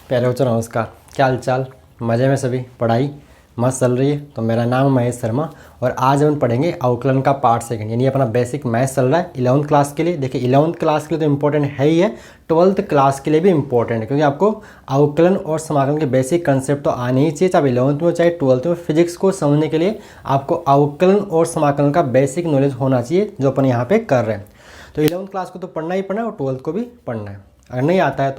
प्यारे बच्चों नमस्कार। क्या हाल चाल? मज़े में सभी? पढ़ाई मस्त चल रही है? तो मेरा नाम है महेश शर्मा और आज हम पढ़ेंगे अवकलन का पार्ट सेकंड, यानी अपना बेसिक मैथ्स चल रहा है 11th क्लास के लिए। देखिए 11th क्लास के लिए तो इम्पोर्टेंट है ही है, 12th क्लास के लिए भी इम्पोर्टेंट है, क्योंकि आपको अवकलन और समाकलन के बेसिक कंसेप्ट तो आने ही चाहिए, चाहे 11th में चाहे 12th में। फिजिक्स को समझने के लिए आपको अवकलन और समाकलन का बेसिक नॉलेज होना चाहिए, जो अपन यहाँ पे कर रहे हैं। तो 11th क्लास को तो पढ़ना ही पढ़ना है और 12th को भी पढ़ना है, अगर नहीं आता है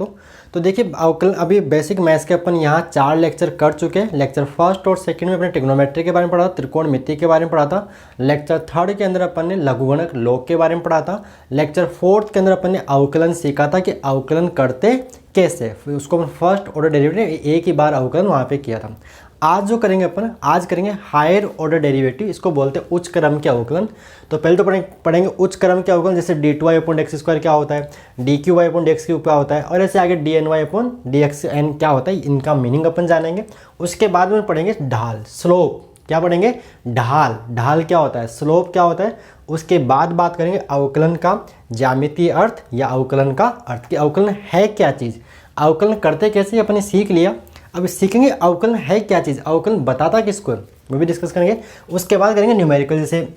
तो देखिए अवकलन अभी बेसिक मैथ्स के अपन यहाँ 4 लेक्चर कर चुके हैं। लेक्चर फर्स्ट और सेकंड में अपने ट्रिग्नोमेट्री के बारे में पढ़ा था, त्रिकोणमिति के बारे में पढ़ा था। लेक्चर थर्ड के अंदर अपन ने लघुगणक लॉग के बारे में पढ़ा था। लेक्चर फोर्थ के अंदर अपन ने अवकलन सीखा था कि अवकलन करते कैसे, फिर उसको अपन फर्स्ट ऑर्डर डेरिवेटिव एक ही बार अवकलन वहाँ पे किया था। आज जो करेंगे अपन, आज करेंगे हायर ऑर्डर डेरिवेटिव, इसको बोलते हैं उच्च क्रम के अवकलन। तो पहले तो पढ़ेंगे उच्च क्रम के अवकलन, जैसे d2y/x² क्या होता है, dq/dx³ क्या होता है, और ऐसे आगे dny/dxn क्या होता है, इनका मीनिंग अपन जानेंगे। उसके बाद में पढ़ेंगे ढाल, स्लोप। क्या पढ़ेंगे? ढाल। ढाल क्या होता है, स्लोप क्या होता है। उसके बाद बात करेंगे अवकलन का ज्यामितीय अर्थ या अवकलन का अर्थ, कि अवकलन है क्या चीज़, अवकलन करते कैसे अपने सीख लिया। अब सीखेंगे अवकलन है क्या चीज़, अवकलन बताता किसको, वो भी डिस्कस करेंगे। उसके बाद करेंगे न्यूमेरिकल, जैसे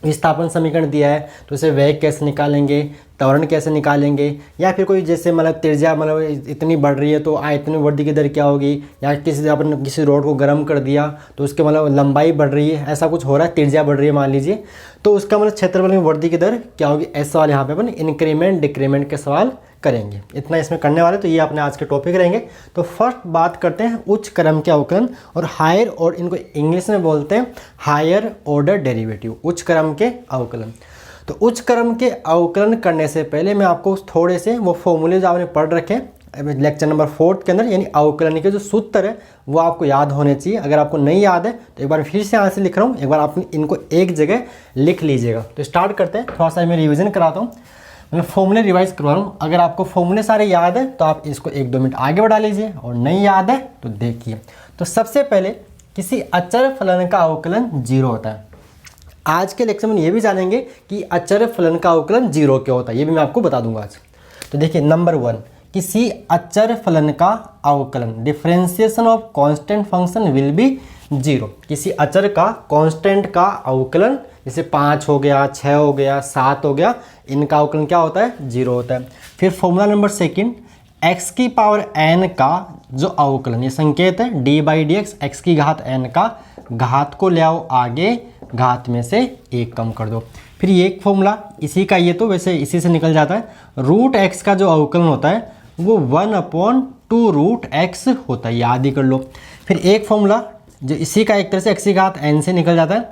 विस्थापन समीकरण दिया है तो उसे वेग कैसे निकालेंगे, त्वरण कैसे निकालेंगे, या फिर कोई जैसे मतलब त्रिज्या मतलब इतनी बढ़ रही है तो आयतन वृद्धि की दर क्या होगी, या किसी रोड को गर्म कर दिया तो उसके मतलब लंबाई बढ़ रही है, ऐसा कुछ हो रहा है, त्रिज्या बढ़ रही है मान लीजिए, तो उसका मतलब क्षेत्रफल में वृद्धि की दर क्या होगी। ऐसे सवाल यहाँ पे अपन इंक्रीमेंट डिक्रीमेंट के सवाल करेंगे। इतना इसमें करने वाले, तो ये अपने आज के टॉपिक रहेंगे। तो फर्स्ट बात करते हैं उच्च क्रम के अवकलन और हायर, और इनको इंग्लिश में बोलते हैं हायर ऑर्डर डेरिवेटिव, उच्च क्रम के अवकलन। तो उच्च क्रम के अवकलन करने से पहले मैं आपको थोड़े से वो फॉर्मूले जो आपने पढ़ रखे हैं लेक्चर नंबर 4 के अंदर, यानी अवकलन के जो सूत्र है वो आपको याद होने चाहिए। अगर आपको नहीं याद है तो एक बार फिर से यहाँ से लिख रहा हूँ, एक बार आप इनको एक जगह लिख लीजिएगा। तो स्टार्ट करते हैं, थोड़ा सा मैं रिविजन कराता हूँ, मैं फॉर्मूले रिवाइज करवा रहा हूँ। अगर आपको फॉर्मूले सारे याद है तो आप इसको 1-2 मिनट आगे बढ़ा लीजिए, और नहीं याद है तो देखिए। तो सबसे पहले किसी अचर फलन का अवकलन 0 होता है। आज के लेक्चर में ये भी जानेंगे कि अचर फलन का अवकलन 0 क्यों होता है, ये भी मैं आपको बता दूंगा आज। तो देखिए नंबर 1, किसी अचर फलन का अवकलन, differentiation of constant function will be 0। किसी अचर का कांस्टेंट का अवकलन, जैसे 5 हो गया, 6 हो गया, 7 हो गया, इनका अवकलन क्या होता है? 0 होता है। फिर फॉर्मूला नंबर 2, x⁴n का जो अवकलन, ये संकेत है d/dx, x⁴n का घात को ले आओ आगे, घात में से 1 कम कर दो। फिर ये एक फॉर्मूला इसी का, ये तो वैसे इसी से निकल जाता है, √x का जो अवकलन होता है वो 1/2√x होता है, याद ही कर लो। फिर एक फॉर्मूला जो इसी का एक तरह से x⁴n से निकल जाता है,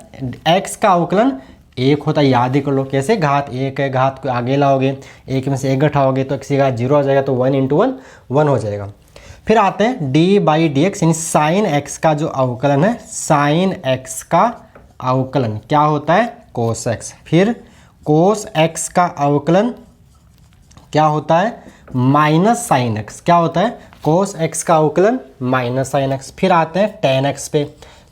x का अवकलन 1 होता है, याद ही कर लो कैसे, घात 1 है, घात को आगे लाओगे, 1 में से 1 घटाओगे तो x⁴ 0 हो जाएगा, तो 1 × 1 1 हो जाएगा। फिर आते हैं d/dx, यानी sin x का जो अवकलन है, sin x का अवकलन क्या होता है? cos x। फिर cos x का अवकलन क्या होता है? -sin x। क्या होता है? cos x का अवकलन -sin x। फिर आते हैं tan x पे,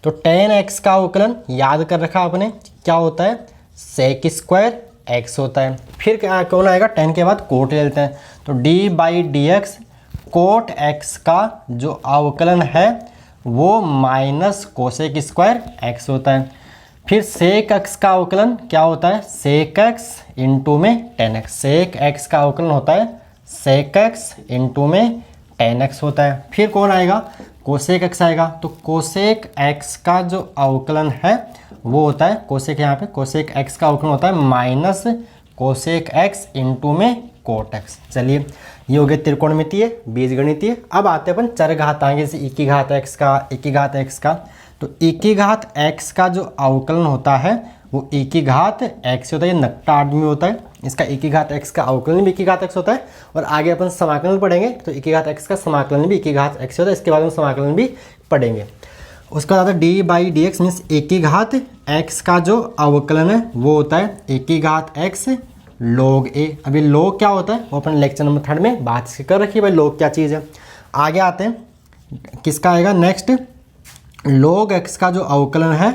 तो tan x का अवकलन याद कर रखा आपने, क्या होता है? sec² x होता है। फिर क्या कौन आएगा? tan के बाद cot ले लेते हैं, तो d/dx cot x का जो अवकलन है वो -cosec² x होता है। फिर sec x का अवकलन क्या होता है? sec x इंटू में tan x। sec x का अवकलन होता है sec x इंटू में tan x होता है। फिर कौन आएगा? cosec x आएगा, तो cosec x का जो अवकलन है वो होता है cosec, यहाँ पे cosec x का अवकलन होता है -cosec x इंटू में cot x। चलिए ये हो गया त्रिकोणमितीय, बीजगणितीय। अब आते हैं अपन चरघातांक, जैसे e⁻x का, e⁻x का। तो e⁻x का जो अवकलन होता है वो e⁻x होता है, ये नक्टा आदमी होता है, इसका e⁻x का अवकलन भी e⁻x होता है। और आगे अपन समाकलन पढ़ेंगे तो e⁻x का समाकलन भी e⁻x होता है, इसके बाद हम समाकलन भी पढ़ेंगे। उसका आता है d/dx मीन्स e⁻x का जो अवकलन है वो होता है e⁻x log a। अभी log क्या होता है वो अपन लेक्चर नंबर 3 में बात कर रखी है भाई, log क्या चीज़ है। आगे आते हैं, किसका आएगा नेक्स्ट, log x का जो अवकलन है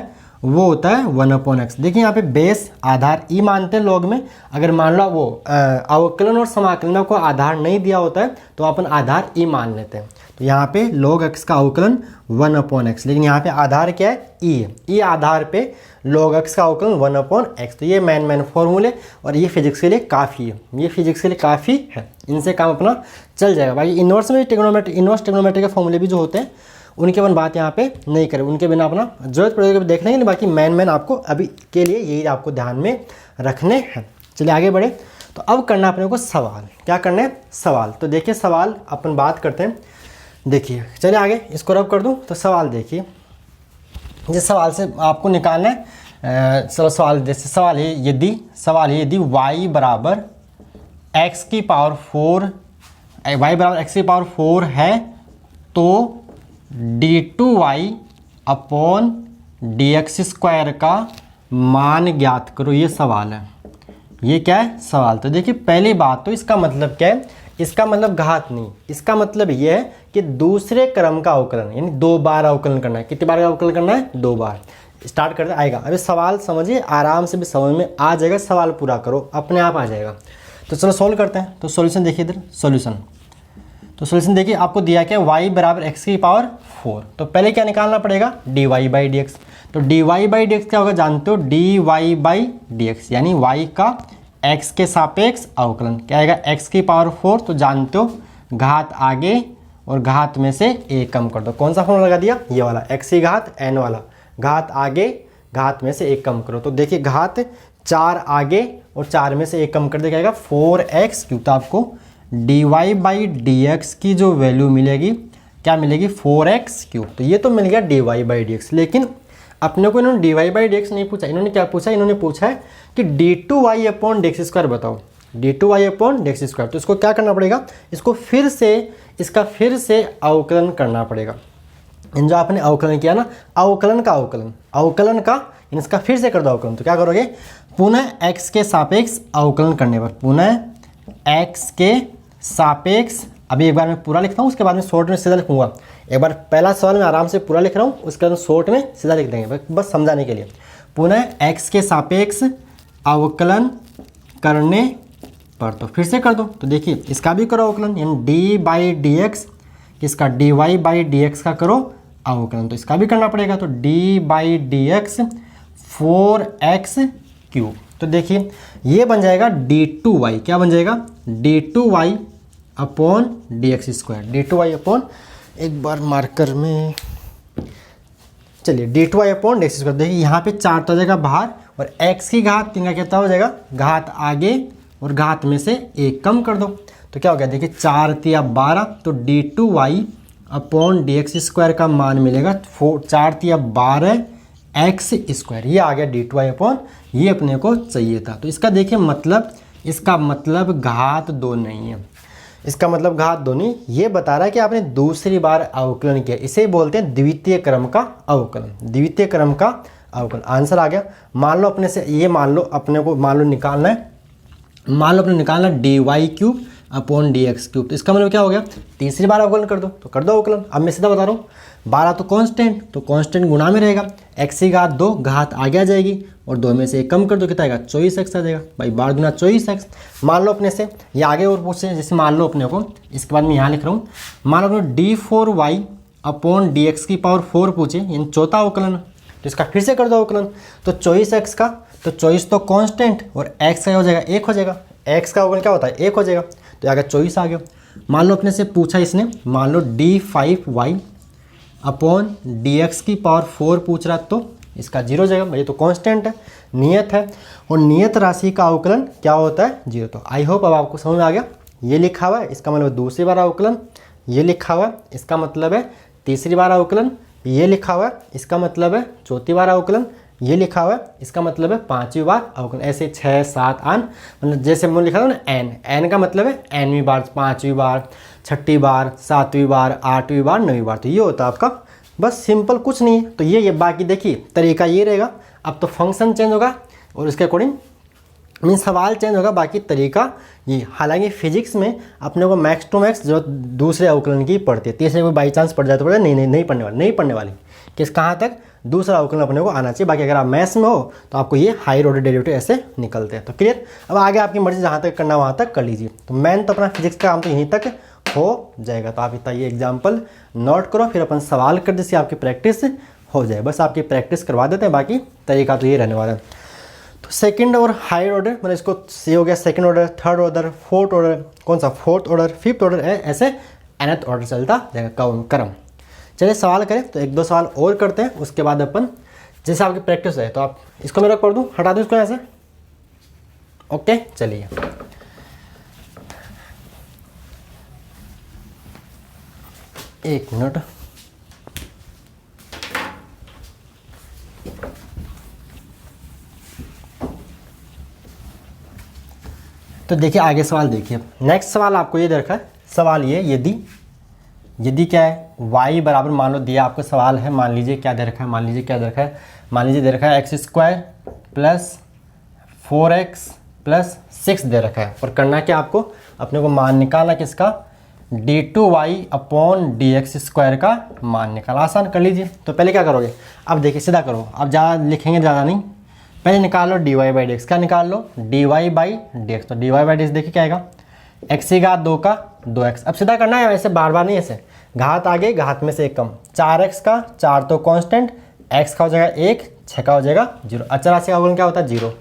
वो होता है 1/x। देखिए यहाँ पे बेस आधार ई मानते हैं लोग में। अगर मान लो वो अवकलन और समाकलन में आपको आधार नहीं दिया होता है तो अपन आधार ई मान लेते हैं। तो यहाँ पे log x का अवकलन 1/x, लेकिन यहाँ पे आधार क्या है, ई है। ई आधार पे log x का अवकलन 1/x। तो ये मेन फॉर्मूले और ये फिजिक्स के लिए काफ़ी है, ये फिजिक्स के लिए काफ़ी है, इनसे काम अपना चल जाएगा। बाकी इन्वर्स में इन्वर्स ट्रिग्नोमेट्री के फॉर्मूले भी जो होते हैं उनके अपन बात यहाँ पे नहीं करें, उनके बिना अपना जरूरत पड़ेगी देख लेंगे। बाकी मेन आपको अभी के लिए यही आपको ध्यान में रखने हैं। चलिए आगे बढ़े। तो अब करना अपने को सवाल, क्या करना है, सवाल। तो देखिए सवाल अपन बात करते हैं। देखिए चलिए आगे इसको रब कर दूं। तो सवाल देखिए, जिस सवाल से आपको निकालना है, चलो सवाल जैसे सवाल है यदि y बराबर x की पावर 4 है तो d2y अपॉन dx स्क्वायर का मान ज्ञात करो। ये सवाल है, ये क्या है, सवाल। तो देखिए पहली बात तो इसका मतलब क्या है, इसका मतलब घात नहीं, इसका मतलब ये है कि दूसरे क्रम का अवकलन, यानी 2 बार अवकलन करना है। कितनी बार का अवकलन करना है, 2 बार। स्टार्ट करते आएगा। अभी सवाल समझिए, आराम से भी समझ में आ जाएगा, सवाल पूरा करो अपने आप आ जाएगा। तो चलो सॉल्व करते हैं। तो सॉल्यूशन देखिए इधर, सॉल्यूशन। तो सॉल्यूशन देखिए आपको दिया क्या, y बराबर x की पावर 4। तो पहले क्या निकालना पड़ेगा, dy/dx। तो dy/dx क्या होगा, जानते हो, dy/dx यानी y का x के सापेक्ष अवकलन। क्या आएगा, x की पावर 4। तो जानते हो घात आगे और घात में से एक कम कर दो। कौन सा फॉर्मूला लगा दिया, ये वाला, x की घात n वाला, घात आगे घात में से एक कम करो। तो देखिए घात 4 आगे और 4 में से एक कम कर देगा 4x3। तो आपको dy/dx की जो वैल्यू मिलेगी, क्या मिलेगी, 4x3। तो ये तो मिल गया dy/dx। लेकिन अपने को इन्होंने dy/dx नहीं पूछा, इन्होंने क्या पूछा, इन्होंने पूछा है कि d2y/dx² बताओ, d2y/dx²। तो इसको क्या करना पड़ेगा, इसको इसका फिर से अवकलन करना पड़ेगा। इन जो आपने अवकलन किया ना, अवकलन का इसका फिर से कर दो अवकलन। तो क्या करोगे, पुनः x के सापेक्ष अवकलन करने पर, पुनः x के सापेक्ष, अभी एक बार मैं पूरा लिखता हूँ, उसके बाद में शॉर्ट में सीधा लिखूंगा। एक बार पहला सवाल मैं आराम से पूरा लिख रहा हूँ, उसके बाद शॉर्ट में सीधा लिख देंगे, बस समझाने के लिए। पुनः x के सापेक्ष अवकलन करने पर, तो फिर से कर दो। तो देखिए इसका भी करो अवकलन, यानी d/dx, इसका dy/dx का करो अवकलन। तो इसका भी करना पड़ेगा। तो d/dx 4x3। तो देखिए ये बन जाएगा d2y, क्या बन जाएगा, d2y/dx², d2y/, एक बार मार्कर में, चलिए d2y/dx²। देखिए यहाँ पे 4 तो हो जाएगा बाहर, और x की घात 3 का कितना हो जाएगा, घात आगे और घात में से एक कम कर दो। तो क्या हो गया, देखिए 4 × 12। तो d2y/dx² का मान मिलेगा 4 × 12 x²। ये आ गया d2y/, ये अपने को चाहिए था। तो इसका देखिए मतलब, इसका मतलब घात 2 नहीं है, इसका मतलब घात 2 नहीं, ये बता रहा है कि आपने दूसरी बार अवकलन किया। इसे बोलते हैं द्वितीय क्रम का अवकलन, द्वितीय क्रम का अवकलन। आंसर आ गया। मान लो अपने से ये मान लो अपने को निकालना है, मान लो अपने निकालना dy3/dx3। तो इसका मतलब क्या हो गया, तीसरी बार अवकलन कर दो। तो कर दो अवकलन। अब मैं सीधा बता रहा हूँ, 12 तो कांस्टेंट, तो कांस्टेंट गुणा में रहेगा, x की घात 2, घात आगे आ जाएगी और 2 में से एक कम कर दो, कितना आएगा, 24x आ जाएगा। भाई 12 दूना 24x। मान लो अपने से ये आगे और पूछे, जैसे मान लो अपने को, इसके बाद मैं यहाँ लिख रहा हूँ, मान लो अपने d4y/dx⁴ पूछे, यानी चौथा अवकलन। तो इसका फिर से कर दो अवकलन। तो 24x का, तो 24 तो कांस्टेंट और x का हो जाएगा 1 हो जाएगा, x का अवकलन क्या होता है, 1 हो जाएगा। तो आगे 24 आ गया। मान लो अपने से पूछा इसने, मान लो d5y/dx⁴ पूछ रहा, तो इसका 0 हो जाएगा। भाई तो कांस्टेंट है, नियत है, और नियत राशि का अवकलन क्या होता है, 0। तो आई होप अब आपको समझ में आ गया। ये लिखा हुआ है, इसका मतलब दूसरी बार अवकलन, ये लिखा हुआ है, इसका मतलब है तीसरी बार अवकलन, ये लिखा हुआ है, इसका मतलब है चौथी बार अवकलन, ये लिखा हुआ है, इसका मतलब है 5वीं बार अवकलन। ऐसे 6, 7, 8, मतलब जैसे मैंने लिखा था ना n का मतलब है nवीं बार, 5वीं बार, 6ठी बार, 7वीं बार, 8वीं बार, 9वीं बार। तो ये होता है आपका, बस सिंपल, कुछ नहीं है। तो ये बाकी देखिए तरीका ये रहेगा। अब तो फंक्शन चेंज होगा और उसके अकॉर्डिंग मीन सवाल चेंज होगा, बाकी तरीका ये। हालांकि फिजिक्स में अपने को मैक्स टू मैक्स जो दूसरे अवकलन की पढ़ती है, तीसरे को बाई चांस पढ़ जाए तो पढ़े, नहीं पढ़ने वाली। किस कहाँ तक, दूसरा अवकलन अपने को आना चाहिए। बाकी अगर आप मैथ्स में हो तो आपको ये हायर ऑर्डर डेरिवेटिव ऐसे निकलते हैं। तो क्लियर। अब आगे आपकी मर्जी जहाँ तक करना वहाँ तक कर लीजिए। तो मेन तो अपना फिजिक्स का काम तो यहीं तक हो जाएगा। तो आप इतना ये एग्जाम्पल नोट करो, फिर अपन सवाल कर जिससे आपकी प्रैक्टिस हो जाए। बस आपकी प्रैक्टिस करवा देते हैं, बाकी तरीका तो ये रहने वाला है। तो सेकंड और हायर ऑर्डर मतलब इसको सी हो गया, second order, third order, fourth order, कौन सा फोर्थ ऑर्डर, फिफ्थ ऑर्डर है, ऐसे nth ऑर्डर चलता जाएगा क्रम। चलिए सवाल करें तो एक दो सवाल और करते हैं, उसके बाद अपन जैसे आपकी प्रैक्टिस है तो आप इसको मैं रख कर दूँ, हटा दूँ इसको ऐसे। ओके चलिए एक मिनट। तो देखिए आगे सवाल देखिए। नेक्स्ट सवाल आपको ये दे रखा है। सवाल ये यदि क्या है, y बराबर मान लो दिया आपको सवाल है, मान लीजिए क्या दे रखा है, मान लीजिए दे रखा है x² प्लस 4x प्लस 6 दे रखा है। और करना क्या आपको, अपने को मान निकालना किसका, d2y अपॉन dx² का मान निकालना। आसान कर लीजिए। तो पहले क्या करोगे, अब देखिए सीधा करो, अब ज़्यादा लिखेंगे ज़्यादा नहीं, पहले निकाल लो dy/dx। क्या निकाल लो, dy/dx। तो dy/dx देखिए क्या आएगा, x की घात 2 का 2x। अब सीधा करना है, वैसे बार बार नहीं, ऐसे घात आगे घात में से एक कम, 4x का 4 तो कांस्टेंट, x का हो जाएगा 1, 6 का हो जाएगा 0। अचर राशि का अवकलन क्या होता है 0।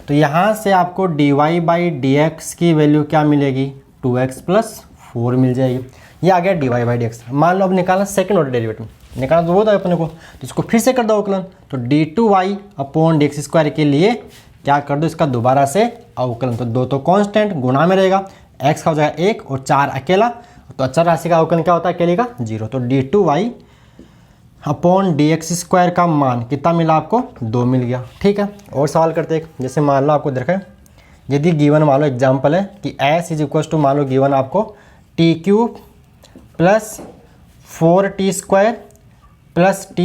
तो यहाँ से आपको dy/dx की वैल्यू क्या मिलेगी, 2x प्लस 4 मिल जाएगी। ये आ गया dy/dx। मान लो अब निकालना सेकंड ऑर्डर डेरिवेटिव, निकालना तो वो था अपने को, तो इसको फिर से कर दो अवकलन। तो d2y अपॉन dx² के लिए क्या कर दो, इसका दोबारा से अवकलन। तो 2 तो कांस्टेंट गुणा में रहेगा, x का हो जाएगा 1 और 4 अकेला, तो अचर राशि का अवकलन क्या होता है अकेले का 0। तो d2y अपॉन dx² का मान कितना मिला आपको, 2 मिल गया। ठीक है, और सवाल करते हैं। जैसे मान लो आपको देखा है, यदि गिवन मान लो एग्जाम्पल है कि s इज इक्वल टू मान लो गिवन आपको t³ plus 4t² plus t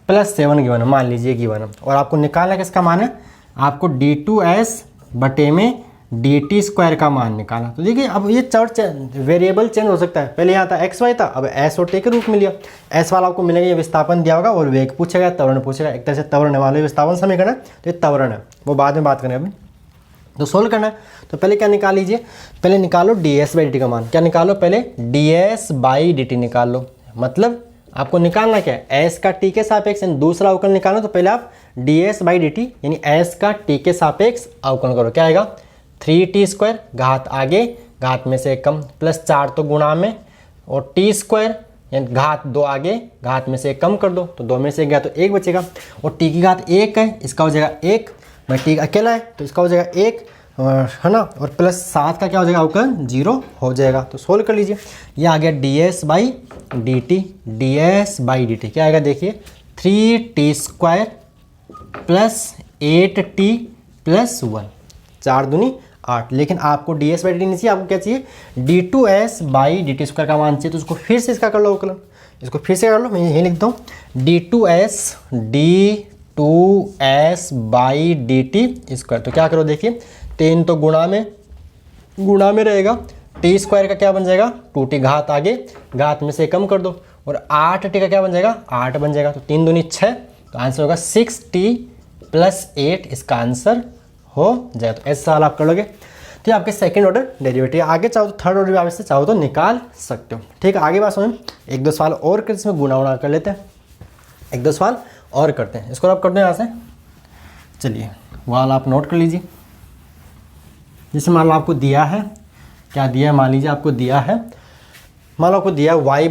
plus 7 given है, मान लीजिए गिवन है। और आपको निकालना किसका मान है, आपको d2s बटे में dt² का मान निकालना। तो देखिए अब ये वेरिएबल चेंज हो सकता है। पहले यहाँ था xy था, अब s और t के रूप में लिया। s वाला आपको मिलेगा, ये विस्थापन दिया होगा, और वेग पूछेगा, त्वरण पूछेगा। एक तरह से त्वरण है, मान लो विस्थापन समीकरण है तो ये त्वरण है, वो बाद में बात करें। अभी तो सोल्व करना है, तो पहले क्या निकाल लीजिए, पहले निकालो ds/dt का मान। क्या निकालो, पहले ds/dt निकाल लो। मतलब आपको निकालना क्या है, s का t के सापेक्ष दूसरा अवकलन निकालना। तो पहले आप ds/dt यानी s का t के सापेक्ष अवकलन करो। क्या आएगा, 3t² घात आगे घात में से कम प्लस 4 तो गुणा में, और t² यानी घात 2 आगे घात में से कम कर दो, तो 2 में से 1 गया तो 1 बचेगा। और t की घात 1 है, इसका हो जाएगा 1, भाई t अकेला है तो इसका हो जाएगा 1, है ना। और प्लस 7 का क्या हो जाएगा अवकलन 0 हो जाएगा। तो सोल्व कर लीजिए। ये आ गया ds/dt, ds/dt क्या आएगा देखिए, 3t² प्लस 8t प्लस 1, 4 दूनी 8। लेकिन आपको ds/dt नहीं चाहिए, आपको क्या चाहिए, d2s/dt² का मान चाहिए। तो उसको फिर से इसका कर लो अवकलन, इसको फिर से कर लो। मैं यही लिखता हूँ d2s/dt²। तो क्या करो देखिए, 3 तो गुणा में रहेगा, t² का क्या बन जाएगा 2t घात आगे घात में से कम कर दो, और 8t का क्या बन जाएगा 8 बन जाएगा। तो 3 दूनी 6, तो आंसर होगा 6t प्लस 8, इसका आंसर हो जाए। तो ऐसा सवाल आप कर लोगे। तो आपके सेकंड ऑर्डर डेरिवेटिव। आगे चाहो तो थर्ड ऑर्डर भी आप इससे चाहो तो निकाल सकते हो। ठीक है, आगे बात सुनो, एक दो सवाल और कर इसमें गुणा उड़ा कर लेते हैं, एक दो सवाल और करते हैं। इसको आप कर दो यहाँ से। चलिए वाल आप नोट कर लीजिए। जैसे मान लो आपको दिया है, क्या दिया है, मान लीजिए आपको दिया है, मान लो आपको दिया है y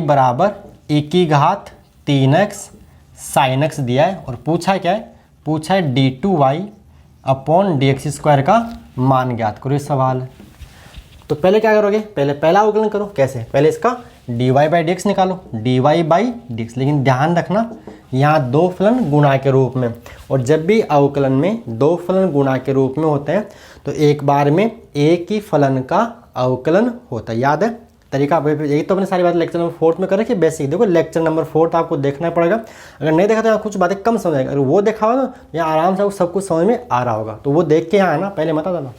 बराबर e की घात 3x sin x दिया है। और पूछा क्या है, पूछा है d2y अपॉन dx² का मान ज्ञात करो, ये सवाल है। तो पहले क्या करोगे, पहले पहला अवकलन करो। कैसे, पहले इसका dy/dx निकालो, dy/dx। लेकिन ध्यान रखना यहाँ दो फलन गुणा के रूप में, और जब भी अवकलन में दो फलन गुणा के रूप में होते हैं तो एक बार में एक ही फलन का अवकलन होता है। याद है तरीका, यही तो अपने सारी बात लेक्चर नंबर 4 में कर रखी है। बेसिक देखो, लेक्चर नंबर 4 आपको देखना पड़ेगा। अगर नहीं देखा तो कुछ बातें कम समझ आएगा, अगर वो देखा होगा ना यहाँ आराम से सब कुछ समझ में आ रहा होगा। तो वो देख के यहाँ है ना, पहले मत आता।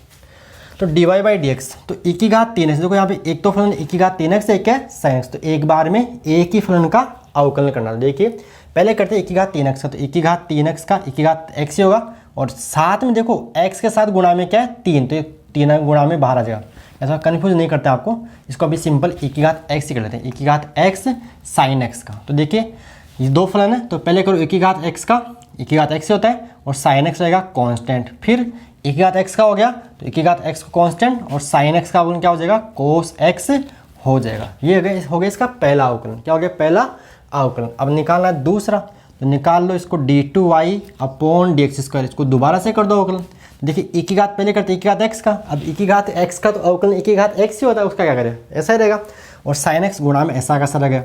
तो dy/dx, तो e की घात 3x, देखो यहाँ पे एक तो फलन e की घात 3x, एक है sin x। तो एक बार में एक ही फलन का अवकलन करना। देखिए पहले करते हैं 1 की घात 3x का, तो 1 की घात 3x का 1 की घात x ही होगा, और साथ में देखो x के साथ गुणा में क्या है 3, तो ये 3 गुणा में बाहर आ जाएगा। ऐसा कन्फ्यूज नहीं करते आपको, इसको अभी सिंपल 1 की घात x ही कर लेते हैं, 1 की घात x sin x का। तो देखिए ये दो फलन है, तो पहले करो 1 की घात x का, 1 की घात x ही होता है, और sin x रहेगा कांस्टेंट। फिर 1 की घात x का हो गया, तो 1 की घात x को कांस्टेंट, और sin x का अवकलन क्या हो जाएगा cos x हो जाएगा। ये हो गया इसका पहला अवकलन। क्या हो गया? पहला अवकलन। अब निकालना है दूसरा, तो निकाल लो इसको d2y अपॉन dx²। इसको दोबारा से कर दो अवकलन। देखिए 1 की घात पहले करते 1 की घात x का, अब 1 की घात x का तो अवकलन 1 की घात x ही होता है, उसका क्या करें? ऐसा ही रहेगा, और sin x गुणा में ऐसा कैसा रहेगा।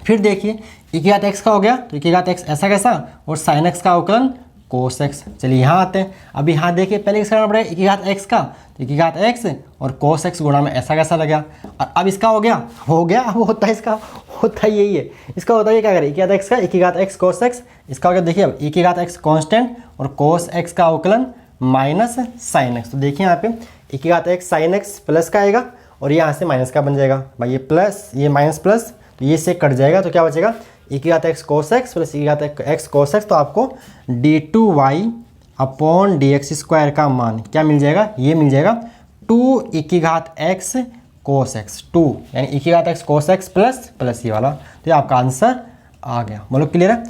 फिर देखिए 1 की घात x का हो गया, तो 1 की घात x ऐसा कैसा, और sin x का अवकलन cos x। चलिए यहाँ आते हैं, अब यहाँ देखिए पहले किसका करना पड़ेगा 1 की घात x का, तो 1 की घात x और cos x गुणा में ऐसा कैसा लगा। और अब इसका हो गया, अब होता है इसका, होता है यही है, इसका होता है क्या करें 1 की घात x का 1 की घात x cos x। इसका हो गया देखिए अब 1 की घात x कांस्टेंट और cos x का अवकलन माइनस sin x। तो देखिए यहाँ पे 1 की घात x sin x प्लस का आएगा, और यहाँ से माइनस का बन जाएगा भाई, ये प्लस ये माइनस प्लस, तो ये से कट जाएगा, तो क्या बचेगा 1 की घात x cos x प्लस 1 की घात x cos x। तो आपको d2y अपॉन dx² का मान क्या मिल जाएगा? ये मिल जाएगा 2 1 की घात x cos x, 2 यानी 1 की घात x cos x प्लस ये वाला। तो ये आपका आंसर आ गया। बोलो क्लियर है?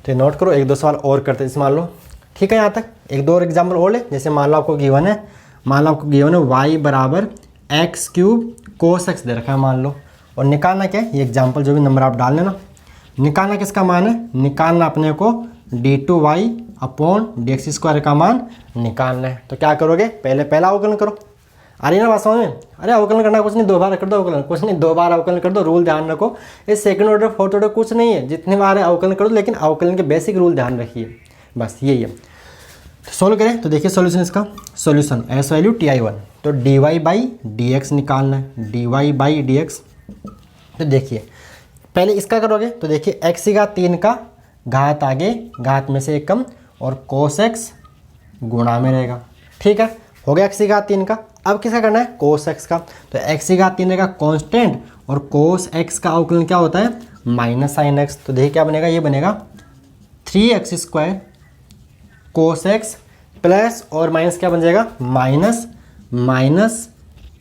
तो ये नोट करो, 1-2 सवाल और करते हैं, जैसे मान लो ठीक है यहाँ तक 1-2 और एग्जाम्पल और ले। जैसे मान लो आपको गिवन है, y बराबर x³ cos x दे रखा है मान लो, और निकालना क्या है? ये एग्जाम्पल जो भी नंबर आप डाल लेना, निकालना किसका मान है? निकालना अपने को d2y अपॉन dx² का मान निकालना है। तो क्या करोगे? पहला अवकलन करो। आ रही ना बात समझ में? अरे अवकलन करना कुछ नहीं, 2 बार कर दो अवकलन, कुछ नहीं 2 बार अवकलन कर दो। रूल ध्यान रखो, ये सेकंड ऑर्डर फोर्थ ऑर्डर कुछ नहीं है, जितने बार अवकलन कर दो, लेकिन अवकलन के बेसिक रूल ध्यान रखिए, बस यही है। तो सोल्व करें, तो देखिए सॉल्यूशन इसका, सॉल्यूशन एस वैल्यू ti1, तो dy/dx निकालना है, dy/dx। तो देखिए पहले इसका करोगे, तो देखिए x की घात 3 का घात आगे घात में से 1 कम, और cos x गुणा में रहेगा। ठीक है, हो गया x की घात 3 का। अब किसका करना है? cos x का। तो x की घात 3 रहेगा कांस्टेंट, और cos x का अवकलन क्या होता है? Minus sin x। तो देखिए क्या बनेगा? ये बनेगा 3x² cos x प्लस और माइनस क्या बन जाएगा? Minus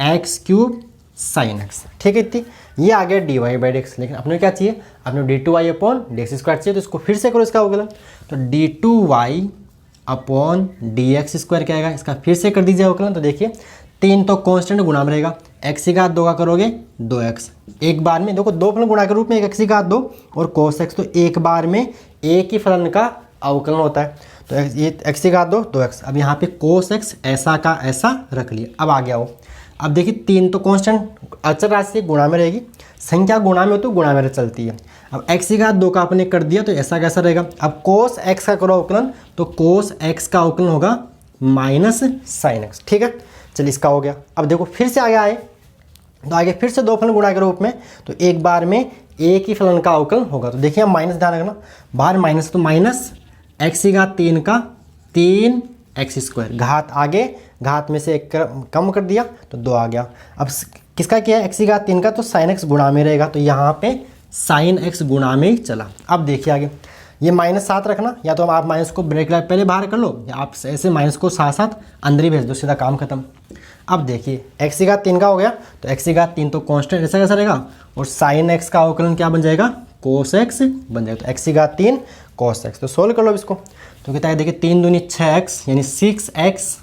x³ sin x। ठीक है, इतनी ये आ गया dy/dx। लेकिन अपने क्या चाहिए? अपने d2y अपॉन dx² चाहिए, तो इसको फिर से करो इसका अवकलन। तो d2y अपॉन dx² क्या आएगा? इसका फिर से कर दीजिए अवकलन। तो देखिए 3 तो कांस्टेंट गुणा में रहेगा, x की घात 2 का करोगे 2x, एक बार में देखो 2 फलन गुणा के रूप में, एक x की घात 2 और cos x, तो एक बार में एक ही फलन का अवकलन होता है। तो ये x की घात 2x। अब यहाँ पे cos x ऐसा का ऐसा रख लिया। अब आ गया वो, अब देखिए 3 तो कांस्टेंट अचर राशि गुणा में रहेगी, संख्या गुणा में हो तो गुणा में चलती है। अब x की घात 2 का आपने कर दिया, तो ऐसा कैसा रहेगा? अब cos x का करो अवकलन, तो cos x का अवकलन होगा माइनस sin x। ठीक है, चलिए इसका हो गया। अब देखो फिर से आगे आए, तो आगे फिर से 2 फलन गुणा के रूप में, तो एक बार में एक ही फलन का अवकलन होगा। तो देखिए माइनस ध्यान रखना, बाहर माइनस, तो माइनस x की घात 3 का 3x², घात आगे घात में से 1 कम कर दिया, तो 2 आ गया। अब किसका किया है? x की घात 3 का, तो sin x गुणा में रहेगा, तो यहाँ पे sin x गुणा में ही चला। अब देखिए आगे, ये -7 रखना, या तो आप माइनस को ब्रेक लाइट पहले बाहर कर लो, या आप ऐसे माइनस को साथ साथ अंदर ही भेज दो, सीधा काम खत्म। अब देखिए x की घात 3 का हो गया, तो x की घात 3 तो कांस्टेंट ऐसा कैसा रहेगा, और sin x का अवकलन क्या बन जाएगा? cos x बन जाएगा। तो x की घात 3 cos x। तो सोल्व कर लो इसको, तो कहता है देखिए 3 दूनी 6x यानी 6x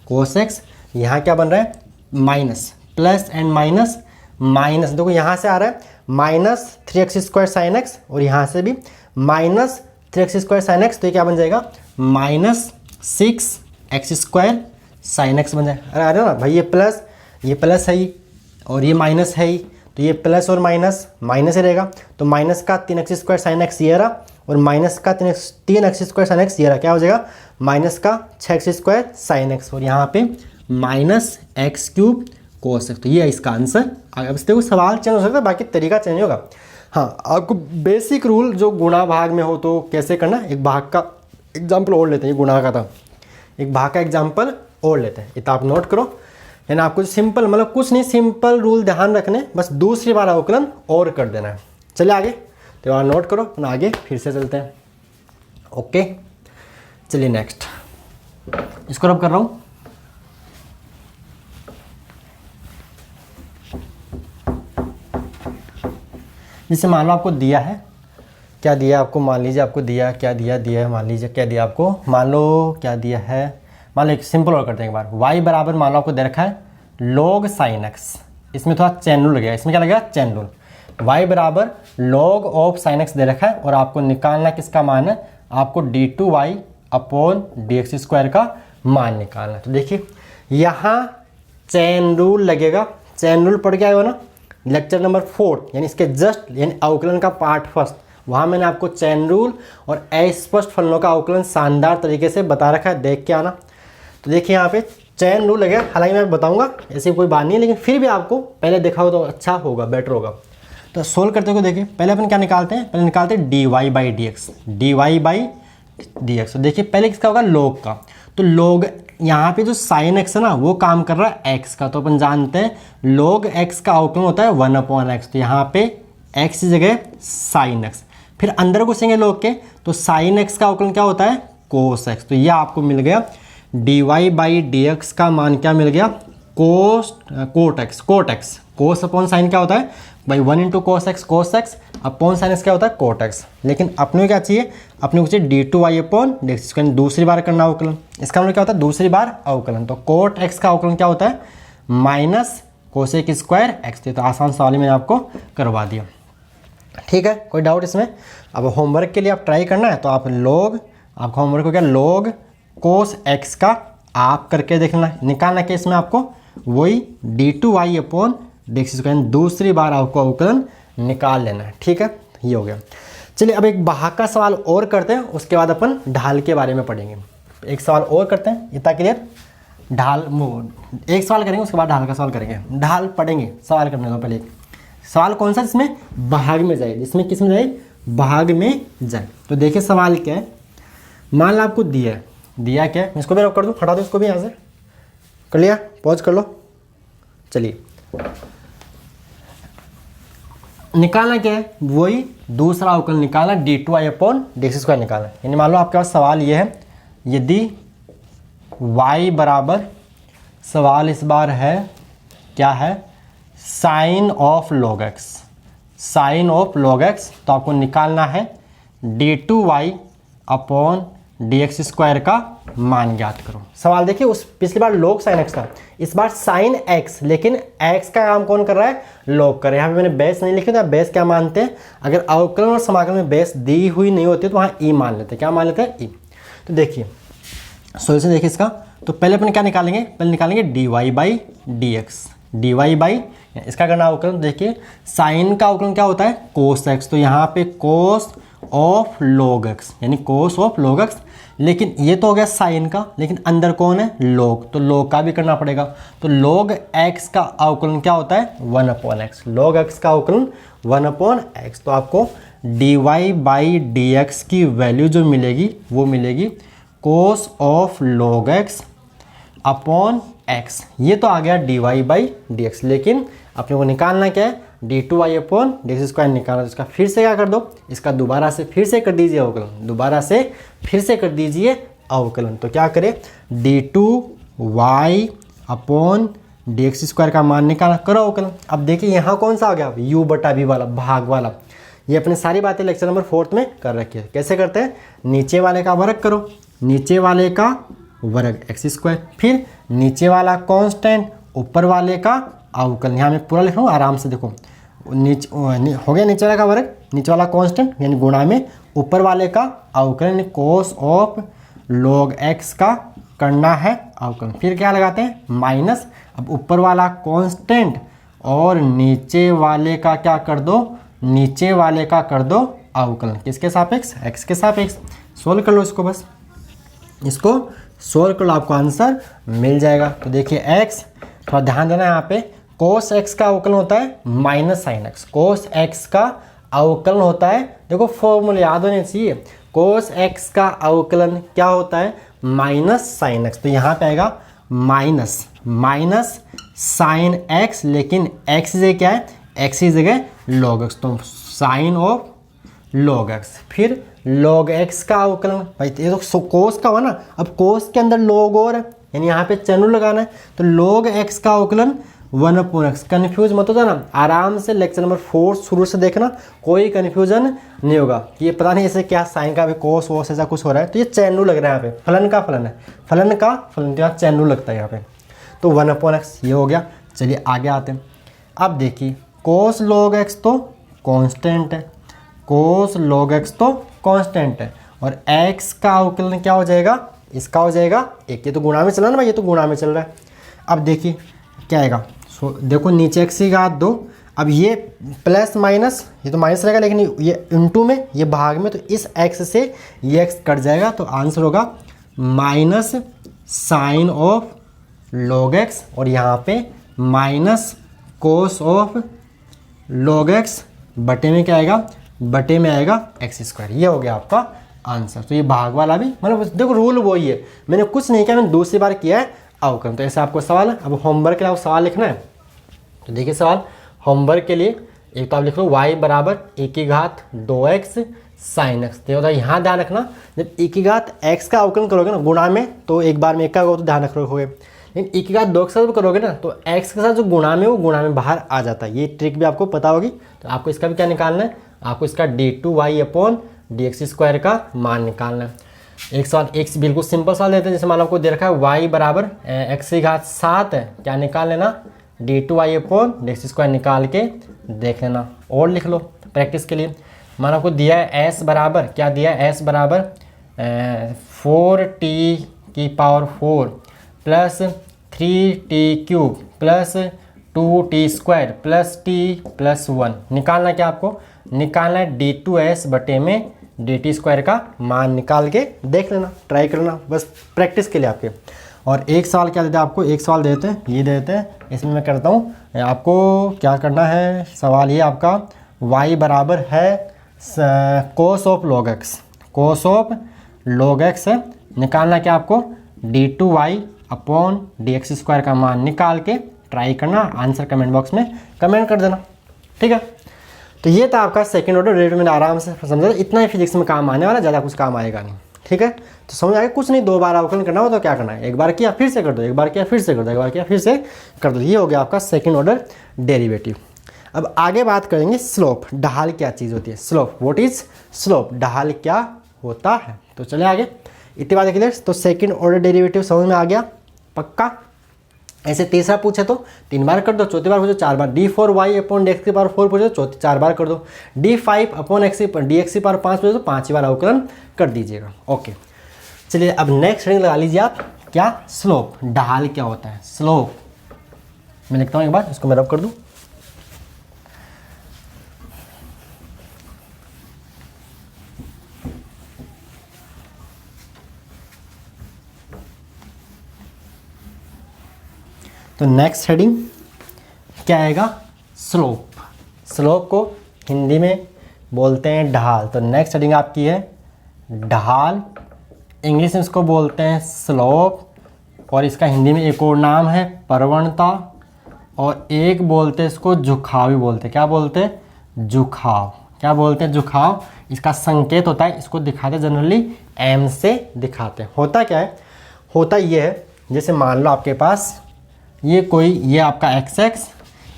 cos x। यहाँ क्या बन रहा है? Minus, plus and minus, minus देखो यहाँ से आ रहा है माइनस 3x² sin x, और यहाँ से भी माइनस 3x² sin x, तो ये क्या बन जाएगा? माइनस 6x² sin x बन जाएगा। अरे अरे ना भाई, ये प्लस है ही, और ये माइनस है ही, तो ये प्लस और माइनस माइनस ही रहेगा। तो माइनस का 3x² sin x ये रहा, और माइनस का 3x² sin x ये रहा, क्या हो जाएगा? माइनस का 6x² sin x, और यहाँ पे माइनस x³ cos x। तो ये है इसका आंसर। अब इससे कोई सवाल चेंज हो सकता है, बाकी तरीका चेंज होगा। हाँ, आपको बेसिक रूल जो गुणा भाग में हो तो कैसे करना, एक भाग का एग्जाम्पल और लेते हैं, ये गुणा का था, एक भाग का एग्जाम्पल और लेते हैं, इतना आप नोट करो। यानी आपको सिंपल, मतलब कुछ नहीं, सिंपल रूल ध्यान रखने, बस दूसरी बार अवकलन और कर देना है। चलिए आगे, तो वहाँ नोट करो, अपना आगे फिर से चलते हैं। ओके चलिए नेक्स्ट, इसको रब कर रहा हूँ। जिससे मान लो आपको दिया है, क्या दिया आपको, मान लीजिए आपको दिया, क्या दिया है, मान लीजिए क्या दिया आपको, मान लो क्या दिया है, मान लो एक सिंपल और करते हैं एक बार। y बराबर मान लो आपको दे रखा है log sin x, इसमें थोड़ा चैन रूल लगेगा, इसमें क्या लगेगा चैन रूल। y बराबर log ऑफ sin x दे रखा है और आपको निकालना किसका मान है, आपको d2y अपॉन dx स्क्वायर का मान निकालना है। तो देखिए यहाँ चैन रूल लगेगा, चैन रूल पढ़ के आए हो ना लेक्चर नंबर 4, यानी इसके जस्ट यानी अवकलन का पार्ट फर्स्ट, वहाँ मैंने आपको चैन रूल और अस्पष्ट फलनों का अवकलन शानदार तरीके से बता रखा है, देख के आना। तो देखिए यहाँ पे चैन रूल लगेगा, हालांकि मैं बताऊंगा ऐसी कोई बात नहीं है, लेकिन फिर भी आपको पहले देखा हो तो अच्छा होगा, बेटर होगा। तो सोल्व करते हुए देखिए पहले अपन क्या निकालते हैं, पहले निकालते हैं dy बाई डी एक्स। तो देखिए पहले किसका होगा, लोग का। तो लोग यहाँ पे जो साइन एक्स है ना वो काम कर रहा है एक्स का, तो अपन जानते हैं लोग एक्स का अवकलन होता है 1/x। तो यहाँ पे एक्स की जगह साइन एक्स, फिर अंदर घुसेंगे लोग के, तो साइन एक्स का अवकलन क्या होता है कोस एक्स। तो यह आपको मिल गया dy बाई डी एक्स का मान क्या मिल गया, cot X. Cos upon sine क्या होता है भाई 1 into cos X upon sine X क्या होता है कोट एक्स। लेकिन अपने को क्या चाहिए, अपने को चाहिए d2y अपॉन डी एक्स, दूसरी बार करना अवकलन। इसका मतलब क्या होता है दूसरी बार अवकलन। तो कोट एक्स का अवकलन क्या होता है माइनस कोसेक स्क्वायर एक्स। तो आसान सवाल मैंने आपको करवा दिया, ठीक है, कोई डाउट इसमें। अब होमवर्क के लिए आप ट्राई करना है तो आप आपका होमवर्क हो गया लॉग कोस एक्स का आप करके देखना, निकालना के इसमें आपको वही d2y upon D x square, दूसरी बार आपको अवकलन निकाल लेना है, ठीक है, ये हो गया। चलिए अब एक भाग का सवाल और करते हैं, उसके बाद अपन ढाल के बारे में पढ़ेंगे। एक सवाल और करते हैं, इतना क्लियर। ढाल एक सवाल करेंगे, उसके बाद ढाल का सवाल करेंगे। ढाल पढ़ेंगे, सवाल करने दो पहले। एक सवाल कौन सा, जिसमें भाग में जाए, जिसमें किस में जाए, भाग में जाए। तो देखिए सवाल क्या है, मान लो आपको दिया क्या है, इसको भी रब कर दूँ, हटा दो इसको भी, यहाँ से कर लिया, पॉज कर लो। चलिए निकालना क्या है, वही दूसरा अवकलन निकालना, d2y upon D x square निकालना। यानी मान लो आपके पास सवाल ये है, यदि y बराबर, सवाल इस बार है क्या है, साइन ऑफ लॉग एक्स, तो आपको निकालना है d2y upon D x square का मान ज्ञात करो। सवाल देखिए, उस पिछली बार log साइन एक्स था, इस बार साइन एक्स, लेकिन एक्स का काम कौन कर रहा है, log कर रहा है। यहाँ पे मैंने बेस नहीं लिखा था, बेस क्या मानते हैं, अगर अवकलन और समाकलन में बेस दी हुई नहीं होती तो वहाँ ई मान लेते हैं। क्या मान लेते हैं, ई। तो देखिए सोल्यूशन देखिए इसका, तो पहले अपन क्या निकालेंगे, पहले निकालेंगे dy बाई डी एक्स, इसका करना अवकलन। देखिए साइन का अवकलन क्या होता है कोस एक्स, तो यहाँ पे कोस ऑफ log एक्स, यानी कोस ऑफ log एक्स। लेकिन ये तो हो गया साइन का, लेकिन अंदर कौन है log, तो log का भी करना पड़ेगा। तो log x का अवकलन क्या होता है 1/x, log x का अवकलन 1/x। तो आपको dy बाई डी एक्स की वैल्यू जो मिलेगी वो मिलेगी कोस of log x upon x। ये तो आ गया dy बाई डी एक्स, लेकिन अपने को निकालना क्या है, d2y upon D x square निकालना। इसका फिर से क्या कर दो, इसका दोबारा से फिर से कर दीजिए अवकलन, दोबारा से फिर से कर दीजिए अवकलन। तो क्या करें, d2y upon D x square का मान निकाला, करो अवकलन। अब देखिए यहाँ कौन सा आ गया, u बटा v वाला, भाग वाला। ये अपने सारी बातें लेक्चर नंबर 4 में कर रखी है। कैसे करते हैं, नीचे वाले का वर्ग करो, नीचे वाले का वर्ग एक्स स्क्वायर, फिर नीचे वाला कांस्टेंट, ऊपर वाले का अवकलन। यहाँ मैं पूरा लिख रहा हूँ, आराम से देखो। हो गया नीचे वाले का वर्ग, नीचे वाला कांस्टेंट यानी गुणा में ऊपर वाले का अवकलन, कोस ऑफ log x का करना है अवकलन। फिर क्या लगाते हैं माइनस, अब ऊपर वाला कांस्टेंट और नीचे वाले का क्या कर दो, नीचे वाले का कर दो अवकलन। किसके सापेक्ष, x के सापेक्ष। सोल्व कर लो इसको, बस इसको सोल्व कर लो, आपको आंसर मिल जाएगा। तो देखिए x, थोड़ा ध्यान देना यहाँ पे, कोस x का अवकलन होता है माइनस साइन एक्स, कोस x का अवकलन होता है, देखो फॉर्मूला याद होने चाहिए, कोस x का अवकलन क्या होता है माइनस साइन एक्स। तो यहाँ पे आएगा माइनस साइन एक्स, लेकिन x जगह क्या है, x की जगह log x। तो साइन ऑफ log x, फिर log x का अवकलन, भाई ये तो कोस का हुआ ना, अब कोस के अंदर log और है, यानी यहाँ पे चैनल लगाना है, तो log x का अवकलन 1/x। कन्फ्यूज मत हो जाना, आराम से लेक्चर नंबर 4 शुरू से देखना, कोई कन्फ्यूजन नहीं होगा। ये पता नहीं ऐसे क्या साइन का भी कोस वोस ऐसा कुछ हो रहा है, तो ये चैनू लग रहा है यहाँ पे, फलन का फलन है, फलन का फलन, यहाँ चैनू लगता है यहाँ पे, तो 1/x ये हो गया। चलिए आगे आते हैं। अब देखिए कोस log x तो कांस्टेंट है, कोस log x तो कांस्टेंट है, और x का अवकलन क्या हो जाएगा, इसका हो जाएगा 1। ये तो गुणा में चला ना भाई, ये तो गुणा में चल रहा है। अब देखिए क्या आएगा, देखो नीचे x की घात 2, अब ये प्लस माइनस, ये तो माइनस रहेगा, लेकिन ये इनटू में, ये भाग में, तो इस x से ये x कट जाएगा, तो आंसर होगा minus sine of log x, और यहाँ पे minus cos of log x बटे में क्या आएगा, बटे में आएगा x²। ये हो गया आपका आंसर। तो ये भाग वाला भी, मतलब देखो रूल वही है, मैंने कुछ नहीं किया, मैंने दूसरी बार किया है अवकलन। तो ऐसे आपको सवाल है। अब होमवर्क के लिए आपको सवाल लिखना है, तो देखिए सवाल होमवर्क के लिए एक तो आप लिख लो y बराबर e⁻²x sin x। तो यहाँ ध्यान रखना, जब e⁻x का अवकलन करोगे ना गुणा में, तो एक बार में एक का होगा तो ध्यान रखोगे, लेकिन e⁻² के साथ करोगे ना, तो x के साथ जो गुणा में, वो गुणा में बाहर आ जाता है। ये ट्रिक भी आपको पता होगी। तो आपको इसका भी क्या निकालना है, आपको इसका d2y/dx² का मान निकालना है। एक सवाल, एक बिल्कुल सिंपल सवाल देते हैं, जैसे मान लो आपको दे रखा है y बराबर x⁻7 है, क्या निकाल लेना, d2y/dx² निकाल के देख लेना, और लिख लो प्रैक्टिस के लिए। मान आपको दिया है s बराबर, क्या दिया है, s बराबर 4t⁴ plus 3t³ plus 2t² plus t plus 1। निकालना क्या आपको, निकालना है d2s बटे में dt² का मान निकाल के देख लेना, ट्राई करना, बस प्रैक्टिस के लिए आपके। और एक सवाल क्या देते हैं आपको, एक सवाल देते हैं, ये देते हैं, इसमें मैं करता हूँ, आपको क्या करना है, सवाल ये आपका y बराबर है कोस of log x, cos of log x है, निकालना क्या आपको, d2y/dx² का मान निकाल के ट्राई करना, आंसर कमेंट बॉक्स में कमेंट कर देना, ठीक है। तो ये था आपका सेकंड ऑर्डर डेरिवेटिव, मैंने आराम से समझा, इतना ही फिजिक्स में काम आने वाला, ज़्यादा कुछ काम आएगा नहीं, ठीक है। तो समझ आएगा, कुछ नहीं, 2 बार अवकलन करना हो तो क्या करना है, एक बार किया फिर से कर दो, एक बार किया फिर से कर दो, एक बार किया फिर से कर दो। ये हो गया आपका सेकंड ऑर्डर डेरिवेटिव। अब आगे बात करेंगे स्लोप, ढाल क्या चीज़ होती है, स्लोप, व्हाट इज स्लोप, ढाल क्या होता है। तो चले आगे, इतनी बात क्लियर। तो सेकंड ऑर्डर डेरिवेटिव समझ में आ गया पक्का। ऐसे तीसरा पूछे तो 3 बार कर दो, चौथी बार पूछो 4 बार, d4y/dx⁴ पूछो तो 4 बार कर दो, d5/dx⁵ पूछो तो 5 बार अवकलन कर दीजिएगा। ओके, चलिए अब नेक्स्ट हेडिंग लगा लीजिए आप, क्या, स्लोप, ढाल क्या होता है, स्लोप। मैं लिखता हूँ एक बार, इसको मैं रब कर दूँ। तो नेक्स्ट हेडिंग क्या आएगा, स्लोप। स्लोप को हिंदी में बोलते हैं ढाल। तो नेक्स्ट हेडिंग आपकी है ढाल, इंग्लिश में इसको बोलते हैं स्लोप, और इसका हिंदी में एक और नाम है प्रवणता, और एक बोलते हैं इसको झुकाव भी बोलते हैं। क्या बोलते हैं, झुकाव। क्या बोलते हैं, झुकाव। इसका संकेत होता है, इसको दिखाते जनरली एम से दिखाते हैं। होता क्या है, होता ये है, जैसे मान लो आपके पास ये आपका x,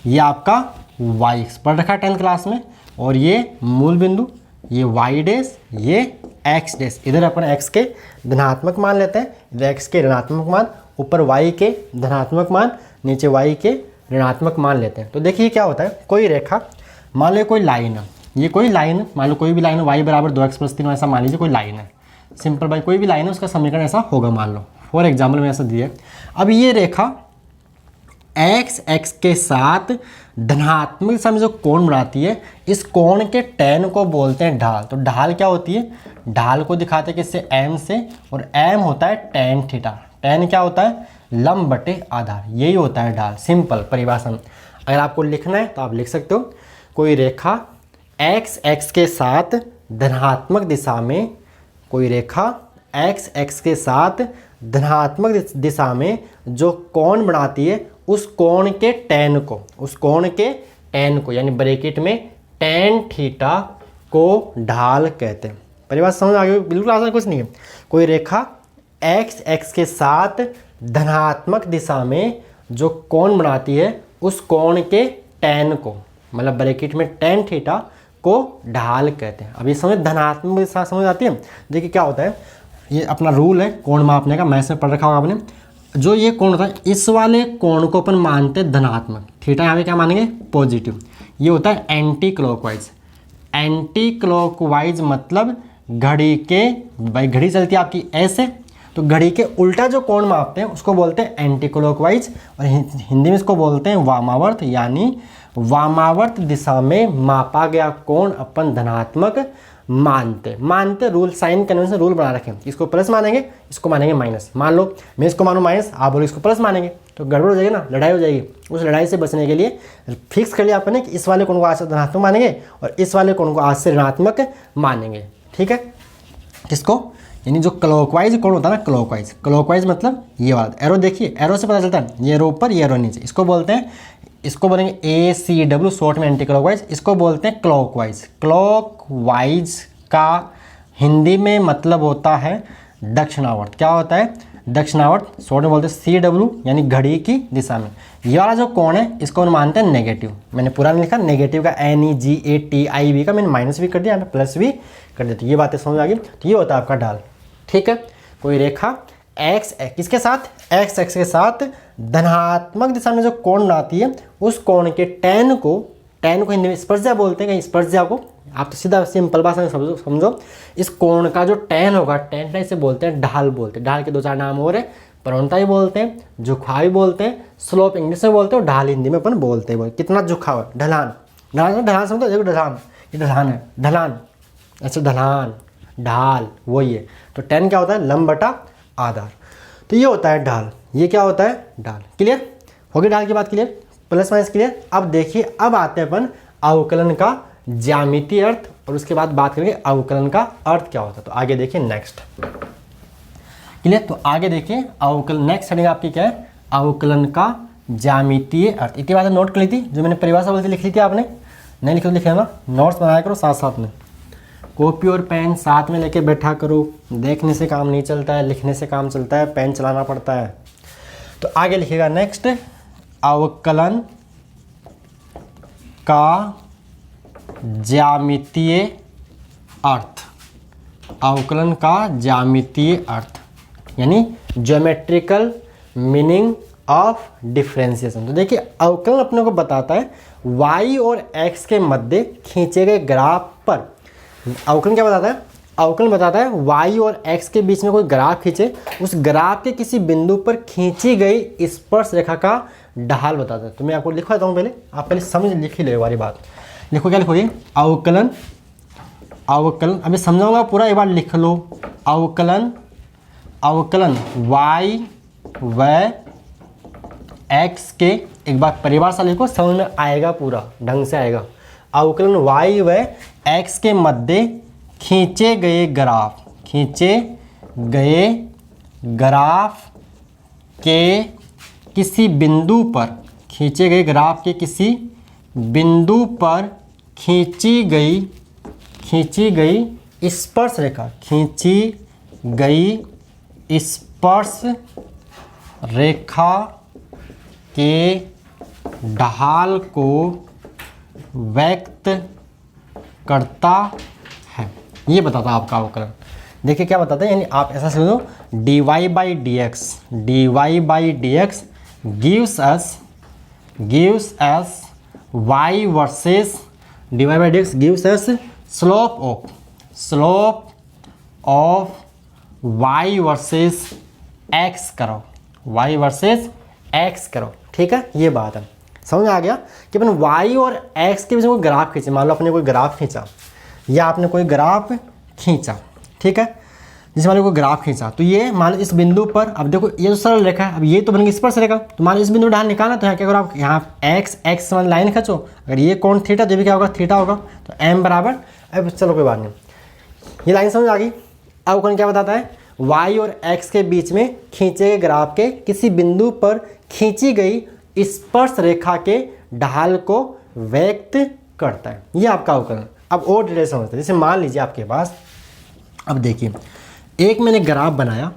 ये आपका y पढ़ रखा है 10th क्लास में, और ये मूल बिंदु, ये y', ये x'। इधर अपन x के धनात्मक मान लेते हैं, इधर x के ऋणात्मक मान, ऊपर y के धनात्मक मान, नीचे y के ऋणात्मक मान लेते हैं। तो देखिए क्या होता है, कोई रेखा, मान लो कोई लाइन है, ये कोई लाइन, मान लो कोई भी लाइन, y बराबर 2x+3 ऐसा मान लीजिए कोई लाइन है, सिंपल भाई कोई भी लाइन है, उसका समीकरण ऐसा होगा, मान लो फॉर एग्जाम्पल में ऐसा दिया। अब ये रेखा x के साथ धनात्मक दिशा में जो कोण बनाती है, इस कोण के tan को बोलते हैं ढाल। तो ढाल क्या होती है, ढाल को दिखाते हैं किससे, m से, और m होता है tan थीटा। tan क्या होता है, लंब बटे आधार, यही होता है ढाल, सिंपल परिभाषा। अगर आपको लिखना है तो आप लिख सकते हो, कोई रेखा x के साथ धनात्मक दिशा में, कोई रेखा x के साथ धनात्मक दिशा में जो कोण बनाती है, उस कोण के tan को, उस कोण के tan को, यानी ब्रैकेट में tan थीटा को ढाल कहते हैं। पहली बात समझ आ गई, बिल्कुल आसान कुछ नहीं है। कोई रेखा x के साथ धनात्मक दिशा में जो कोण बनाती है उस कोण के tan को, मतलब ब्रैकेट में tan थीटा को ढाल कहते हैं। अब ये समझ धनात्मक दिशा समझ आती है। देखिए क्या होता है, ये अपना रूल है कोण मापने का, मैथ्स में पढ़ रखा होगा आपने। जो ये कोण होता है इस वाले कोण को अपन मानते हैं धनात्मक, थीटा यहाँ पे क्या मानेंगे पॉजिटिव। ये होता है एंटी क्लॉकवाइज। एंटी क्लॉकवाइज मतलब घड़ी के, भाई घड़ी चलती है आपकी ऐसे, तो घड़ी के उल्टा जो कोण मापते हैं उसको बोलते हैं एंटी क्लॉकवाइज, और हिंदी में इसको बोलते हैं वामावर्त। यानी वामावर्त दिशा में मापा गया कोण अपन धनात्मक मानते रूल साइन कन्वेंशन रूल बना रखे हैं। इसको प्लस मानेंगे, इसको मानेंगे माइनस। मान लो मैं इसको मानूं माइनस, आप बोलो इसको प्लस मानेंगे, तो गड़बड़ हो जाएगी ना, लड़ाई हो जाएगी। उस लड़ाई से बचने के लिए फिक्स कर लिया आपने कि इस वाले कोण को आज से धनात्मक मानेंगे और इस वाले कोण को आज से ऋणात्मक मानेंगे। ठीक है, किसको, यानी जो क्लॉकवाइज कोण होता है ना, क्लॉकवाइज मतलब ये वाला एरो, देखिए एरो से पता चलता है ये रो ऊपर ये एरो नीचे, इसको बोलते हैं, इसको बोलेंगे ACW शॉर्ट में एंटी क्लॉकवाइज, इसको बोलते हैं क्लॉकवाइज। क्लॉकवाइज का हिंदी में मतलब होता है दक्षिणावर्त। क्या होता है, दक्षिणावर्त, शॉर्ट में बोलते हैं CW, यानी घड़ी की दिशा में। ये वाला जो कोण है इसको हम मानते हैं नेगेटिव। मैंने पूरा नहीं लिखा, नेगेटिव का NEGATIV का मैंने माइनस भी कर दिया, प्लस भी कर दिया, तो ये बातें समझ आ गई। तो ये होता है आपका ढाल। ठीक है, कोई रेखा किसके साथ, x के साथ धनात्मक दिशा में जो कोण बनाती है उस कोण के tan को हिंदी में स्पर्शा बोलते हैं। कहीं स्पर्शा को आप तो सीधा सिंपल भाषा में समझो, इस कोण का जो tan होगा, tan इसे बोलते हैं ढाल बोलते हैं। ढाल के दो चार नाम और है, प्रवणता भी बोलते हैं, झुकाव भी बोलते हैं, स्लोप इंग्लिश में बोलते हैं और ढाल हिंदी में अपन बोलते हैं। कितना झुकाव है, ढलान, ढलान समझो, देखो ढलान, ये ढलान है, ढलान, ऐसे ढलान, ढाल वही है। तो tan क्या होता है, लंब बटा आधार। तो ये होता है ढाल, ये क्या होता है ढाल। क्लियर हो गई ढाल की बात, क्लियर, प्लस माइनस क्लियर। अब देखिए, अब आते हैं अपन अवकलन का ज्यामितीय अर्थ, और उसके बाद बात करेंगे अवकलन का अर्थ क्या होता है। तो आगे देखिए नेक्स्ट, क्लियर। तो आगे देखिए अवकलन, नेक्स्ट हेडिंग आपकी क्या है, अवकलन का ज्यामितीय अर्थ। इतनी बात नोट कर ली थी, जो मैंने परिभाषा बोलती लिख ली थी, आपने नहीं लिखी तो लिख लेना, नोट्स बनाया करो साथ साथ में, कॉपी और पेन साथ में लेके बैठा करो। देखने से काम नहीं चलता है, लिखने से काम चलता है, पेन चलाना पड़ता है। तो आगे लिखिएगा नेक्स्ट, अवकलन का ज्यामितीय अर्थ। अवकलन का ज्यामितीय अर्थ यानी ज्योमेट्रिकल मीनिंग ऑफ डिफरेंशिएशन। तो देखिए अवकलन अपने को बताता है y और x के मध्य खींचे गए ग्राफ पर। अवकलन क्या बताता है, अवकलन बताता है y और x के बीच में कोई ग्राफ खींचे, उस ग्राफ के किसी बिंदु पर खींची गई स्पर्श रेखा का ढाल बताता है। तो मैं आपको लिखवाता हूँ, पहले आप पहले समझ लिख ही लो वाली बात। लिखो, क्या लिखोगे, अवकलन, अवकलन अभी समझाऊंगा पूरा, एक बार लिख लो। अवकलन, अवकलन y व x के, एक बार परिभाषा लिखो, समझ में आएगा, पूरा ढंग से आएगा। अवकलन y व x के मध्य खींचे गए ग्राफ, खींचे गए ग्राफ के किसी बिंदु पर, खींचे गए ग्राफ के किसी बिंदु पर खींची गई स्पर्श रेखा, खींची गई स्पर्श रेखा के ढाल को व्यक्त करता है। ये बताता है आपका अवकलन। देखिए क्या बताता है, यानी आप ऐसा समझो, dy by dx gives us y versus dy by dx gives us slope of y versus x करो, y versus x करो। ठीक है, ये बात है, समझ आ गया कि अपन y और x के बीच में कोई ग्राफ खींचे। मान लो आपने कोई ग्राफ खींचा, या आपने कोई ग्राफ खींचा, ठीक है, जिस मान लो कोई ग्राफ खींचा, तो ये मान लो इस बिंदु पर, अब देखो ये तो सरल रेखा है, अब ये तो बन गई स्पर्श रेखा। तो मान लो इस बिंदु ढाल निकालना, तो यहाँ क्या करो आप, यहाँ x मान लाइन खींचो, अगर ये कोण थीटा, तो भी क्या होगा, थीटा होगा, तो m बराबर, अब चलो कोई बात नहीं, ये लाइन समझ आ गई। अब कौन क्या बताता है, y और x के बीच में खींचे गए ग्राफ के किसी बिंदु पर खींची गई स्पर्श रेखा के ढाल को व्यक्त करता है। ये आपका अवकलन। अब और डिटेल समझते हैं। जैसे मान लीजिए आपके पास, अब देखिए एक मैंने ग्राफ बनाया,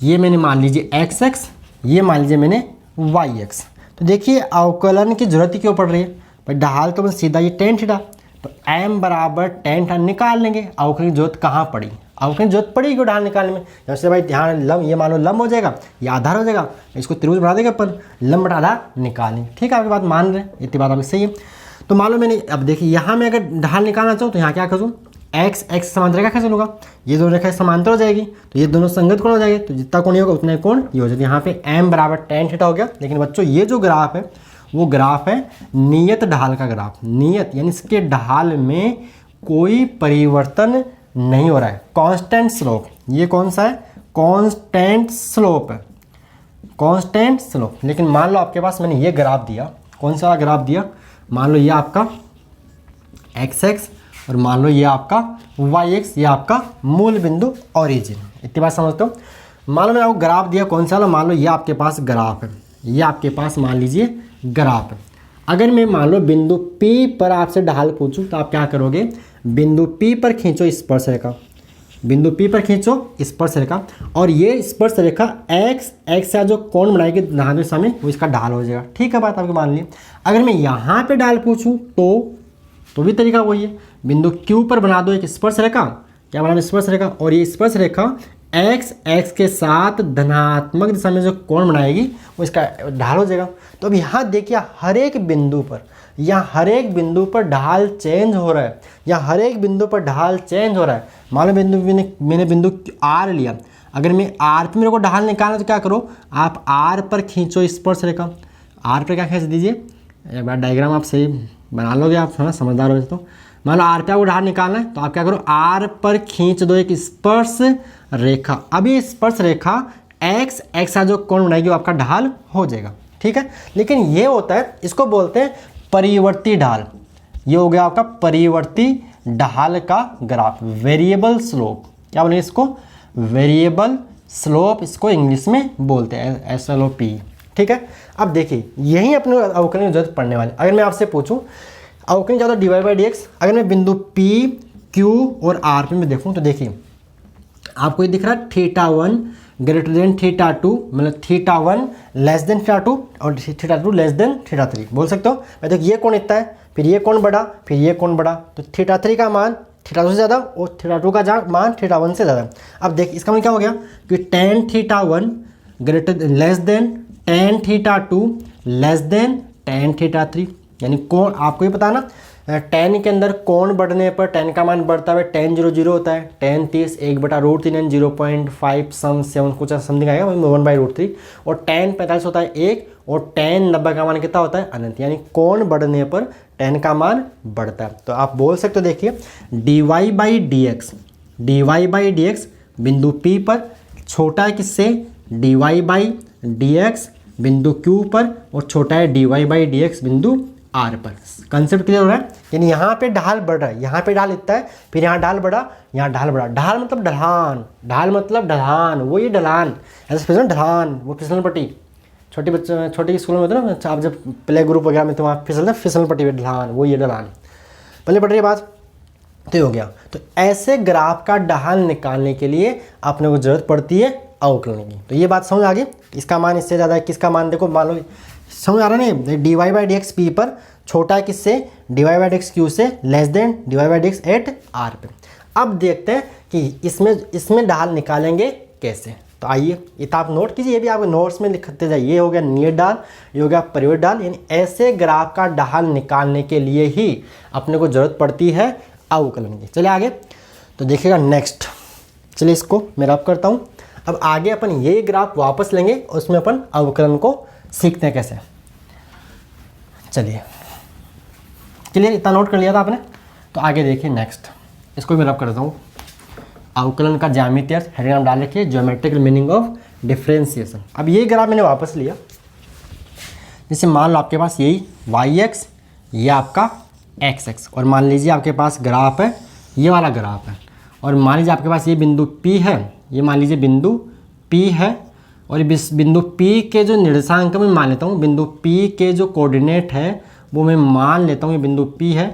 ये मैंने मान लीजिए एक्स एक्स, ये मान लीजिए मैंने वाई एक्स। तो देखिए अवकलन की जरूरत क्यों पड़ रही है भाई, ढाल तो बस सीधा ये टेन थीटा, तो m बराबर टेन थीटा निकाल लेंगे। अवकलन की जरूरत कहाँ पड़ी, अवकलन की जरूरत पड़ी क्यों ढाल निकालने में। जैसे भाई ध्यान लंब, ये मान लो लंब हो जाएगा, ये आधार हो जाएगा, इसको त्रिभुज बना देंगे अपन, लंब बटा आधार निकालेंगे। ठीक है, आपकी बात मान रहे हैं, इतनी बात आपकी सही है। तो मान लो मैंने, अब देखिए यहाँ मैं अगर ढाल निकालना चाहूँ तो यहाँ क्या करूँ, एक्स एक्स समांतर रेखा कैसे लूँगा, ये दोनों रेखा समांतर हो जाएगी, तो ये दोनों संगत कोण हो जाएंगे, तो जितना कोण होगा उतना कोण ये हो जाएगा। यहाँ पे m बराबर टेन थीटा हो गया। लेकिन बच्चों ये जो ग्राफ है वो ग्राफ है नियत ढाल का ग्राफ, नियत यानी इसके ढाल में कोई परिवर्तन नहीं हो रहा है, कांस्टेंट स्लोप। ये कौन सा है, कांस्टेंट स्लोप है, कांस्टेंट स्लोप। लेकिन मान लो आपके पास मैंने ये ग्राफ दिया, कौन सा ग्राफ दिया, मान लो ये आपका एक्स एक्स और मान लो ये आपका वाई एक्स, ये आपका मूल बिंदु ओरिजिन। इतनी बात समझते हो। मान लो मैंने आपको ग्राफ दिया कौन सा वाला, मान लो ये आपके पास ग्राफ है, ये आपके पास मान लीजिए ग्राफ है। अगर मैं मान लो बिंदु P पर आपसे ढाल पूछूं तो आप क्या करोगे, बिंदु P पर खींचो स्पर्श रेखा, बिंदु P पर खींचो स्पर्श रेखा, और ये स्पर्श रेखा एक्स एक्स का जो कोण बनाएगी दाहिने दिशा में वो इसका ढाल हो जाएगा। ठीक है, बात आपकी मान ली। अगर मैं यहाँ पे ढाल पूछूं तो भी तरीका वही है, बिंदु Q पर बना दो एक स्पर्श रेखा, क्या बना दो स्पर्श रेखा, और ये स्पर्श रेखा एक्स एक्स के साथ धनात्मक दिशा में जो कोण बनाएगी वो इसका ढाल हो जाएगा। तो अब यहाँ देखिए हर एक बिंदु पर, यहाँ हर एक बिंदु पर ढाल चेंज हो रहा है, यहाँ हर एक बिंदु पर ढाल चेंज हो रहा है। मान लो मैंने बिंदु R लिया, अगर मैं R पे मेरे को ढाल निकालना तो क्या करो, आप R पर खींचो स्पर्श रेखा, R पर क्या खींच दीजिए, एक बार डायग्राम आप सही बना लोगे, आप थोड़ा समझदार हो तो। मान लो R पे आपको ढाल निकालना है तो आप क्या करो, R पर खींच दो एक स्पर्श रेखा। अब ये स्पर्श रेखा एक्स एक्स का जो कोण बनाएगी वो आपका ढाल हो जाएगा। ठीक है, लेकिन ये होता है, इसको बोलते हैं परिवर्ती ढाल। ये हो गया आपका परिवर्ती ढाल का ग्राफ, वेरिएबल स्लोप। क्या बोलेंगे इसको, वेरिएबल स्लोप इसको इंग्लिश में बोलते हैं, SLOP। ठीक है, अब देखिए यही अपने अवकलन की जरूरत पड़ने वाली। अगर मैं आपसे पूछूं अवकलन क्या होता है, dy/dx, अगर मैं बिंदु P, Q और R पे में देखूं तो देखिए आपको ये दिख रहा है θ1 ग्रेटर देन θ2, मतलब θ1 लेस देन θ2 और θ2 लेस देन θ3। बोल सकते हो भाई देखिए ये कोण इतना है, फिर ये कोण बढ़ा, फिर ये कोण बढ़ा, तो θ3 का मान θ2 से ज़्यादा और θ2 का मान θ1 से ज़्यादा। अब देखिए इसका मतलब क्या हो गया कि tan θ1 greater less than tan θ2 less than tan θ3, यानी कोण आपको ही पता ना, tan के अंदर कोण बढ़ने पर tan का मान बढ़ता है, tan 0 0 होता है, tan 30 1/√3 यानी 0.5 सम 7 कुछ समथिंग आएगा 1/√3, और tan 45 होता है 1, और tan 90 का मान कितना होता है अनंत, यानी कोण बढ़ने पर tan का मान बढ़ता है। तो आप बोल सकते हो देखिए dy/dx बिंदु P पर छोटा है किससे, dy/dx बिंदु Q पर, और छोटा है dy/dx बिंदु R पर। कंसेप्ट क्लियर हो रहा है, यानी यहाँ पे ढाल बढ़ रहा है, यहाँ पे ढाल इतना है, फिर यहाँ ढाल बढ़ा, यहाँ ढाल बढ़ा। ढाल मतलब ढलान, ढाल मतलब ढलान, वो ये ढलान, ऐसे फिसल ढलान, वो फिसल पट्टी छोटी बच्चे छोटे स्कूल में होते ना, आप जब प्ले ग्रुप वगैरह में तो वहाँ फिसल पट्टी ढलान, वो ये ढलान पहले पढ़ रही बात। तो हो गया, तो ऐसे ग्राफ का ढाल निकालने के लिए अपने को जरूरत पड़ती है अवकलन की। तो ये बात समझ आ गई, इसका मान इससे ज़्यादा है, किसका मान देखो मान लो समझ आ रहा है ना, dy/dx P पर छोटा है किससे, dy/dx Q से, less than dy/dx eight R पे। अब देखते हैं कि इसमें ढाल निकालेंगे कैसे। तो आइए ये तो आप नोट कीजिए, ये भी आप नोट्स में लिखते जाइए। ये हो गया नियत ढाल, ये हो गया परिवर्ती ढाल, यानी ऐसे ग्राफ का ढाल निकालने के लिए ही अपने को जरूरत पड़ती है अवकलन की। चलिए आगे, तो देखिएगा नेक्स्ट, चलिए इसको मैं रब करता हूँ। अब आगे अपन ये ग्राफ वापस लेंगे, उसमें अपन अवकलन को सीखते हैं कैसे। चलिए क्लियर, इतना नोट कर लिया था आपने, तो आगे देखिए नेक्स्ट, इसको मैं रब करता हूँ। अवकलन का ज्यामितीय अर्थ, हेडिंग नाम डाल रखिए ज्योमेट्रिकल मीनिंग ऑफ डिफरेंशिएशन। अब ये ग्राफ मैंने वापस लिया, जैसे मान लो आपके पास यही y(x), ये आपका x(x), और मान लीजिए आपके पास ग्राफ है, ये वाला ग्राफ है, और मान लीजिए आपके पास ये बिंदु P है, ये मान लीजिए बिंदु P है, और इस बिंदु P के जो निर्देशांक मैं मान लेता हूँ, बिंदु P के जो कोऑर्डिनेट है वो मैं मान लेता हूँ, ये बिंदु P है,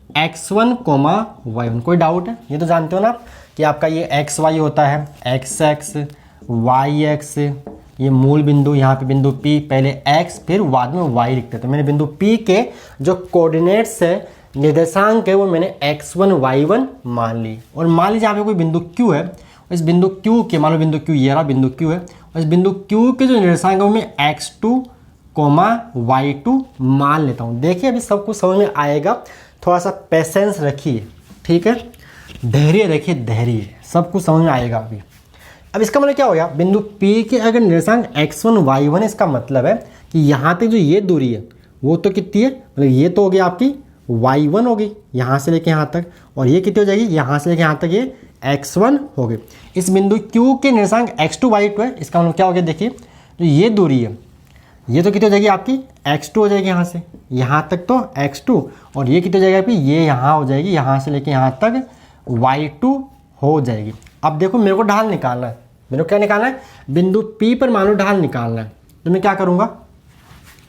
x1 कोमा y1। कोई डाउट है? ये तो जानते हो ना आप कि आपका ये एक्स वाई होता है, एक्स एक्स वाई एक्स, ये मूल बिंदु, यहाँ पे बिंदु P, पहले x फिर बाद में y लिखते हैं। तो मैंने बिंदु P के जो कोऑर्डिनेट्स है, निर्देशांक है, वो मैंने x1 y1 मान ली। और मान लीजिए यहाँ पे कोई बिंदु Q है, इस बिंदु Q के, मान लो बिंदु Q ये रहा बिंदु Q है, और इस बिंदु Q के जो निर्देशांक है वो मैं x2 y2 मान लेता हूँ। देखिए अभी सब कुछ समझ में आएगा, थोड़ा सा पेशेंस रखिए, ठीक है, धैर्य रखिए, धैर्य, सब कुछ समझ में आएगा अभी। अब इसका मतलब क्या हो गया, बिंदु P के अगर निर्देशांक x1 y1, इसका मतलब है कि यहाँ तक जो ये दूरी है वो तो कितनी है, मतलब ये तो हो गई आपकी y1 हो गई यहाँ से लेके यहाँ तक, और ये कितनी हो जाएगी, यहाँ से लेके यहाँ तक ये x1 हो गई। इस बिंदु Q के निर्देशांक x2 y2 है, इसका मतलब क्या हो गया, देखिए जो ये दूरी है ये तो कितनी हो जाएगी आपकी x2 हो जाएगी, यहाँ से यहाँ तक तो x2, और ये कितनी हो जाएगी आपकी, ये यहाँ हो जाएगी, यहाँ से लेके यहाँ तक y2 हो जाएगी। अब देखो मेरे को ढाल निकालना है, मेरे को क्या निकालना है, बिंदु P पर मान लो ढाल निकालना है। तो मैं क्या करूँगा,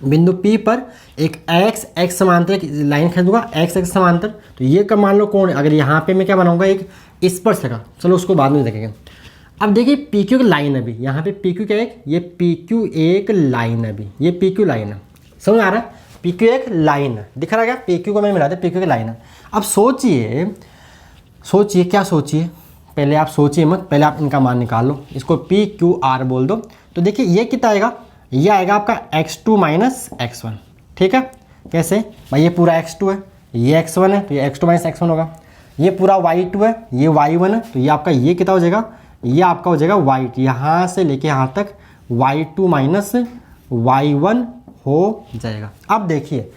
बिंदु P पर एक x समांतर एक लाइन खींच दूंगा, x समांतर। तो ये का मान लो कौन है, अगर यहाँ पे मैं क्या बनाऊंगा, एक स्पर्शरेखा, चलो उसको बाद में देखेंगे। अब देखिए PQ की लाइन है, अभी यहाँ पे PQ क्या है, ये PQ एक लाइन है, अभी ये PQ लाइन है, समझ आ रहा है, PQ एक लाइन है, दिख रहा है क्या, PQ को मैंने मिला दिया, PQ की लाइन है। अब सोचिए क्या सोचिए, पहले आप सोचिए मत, पहले आप इनका मान निकाल लो, इसको PQR बोल दो। तो देखिए ये कितना आएगा, ये आएगा आपका x2 माइनस x1, ठीक है। कैसे भाई, ये पूरा x2 है, ये x1 है, तो ये x2 माइनस x1 होगा। ये पूरा y2 है, ये y1 है, तो ये आपका ये कितना हो जाएगा, ये आपका हो जाएगा y2, यहाँ से लेके यहाँ तक y2 माइनस y1 हो जाएगा। अब देखिए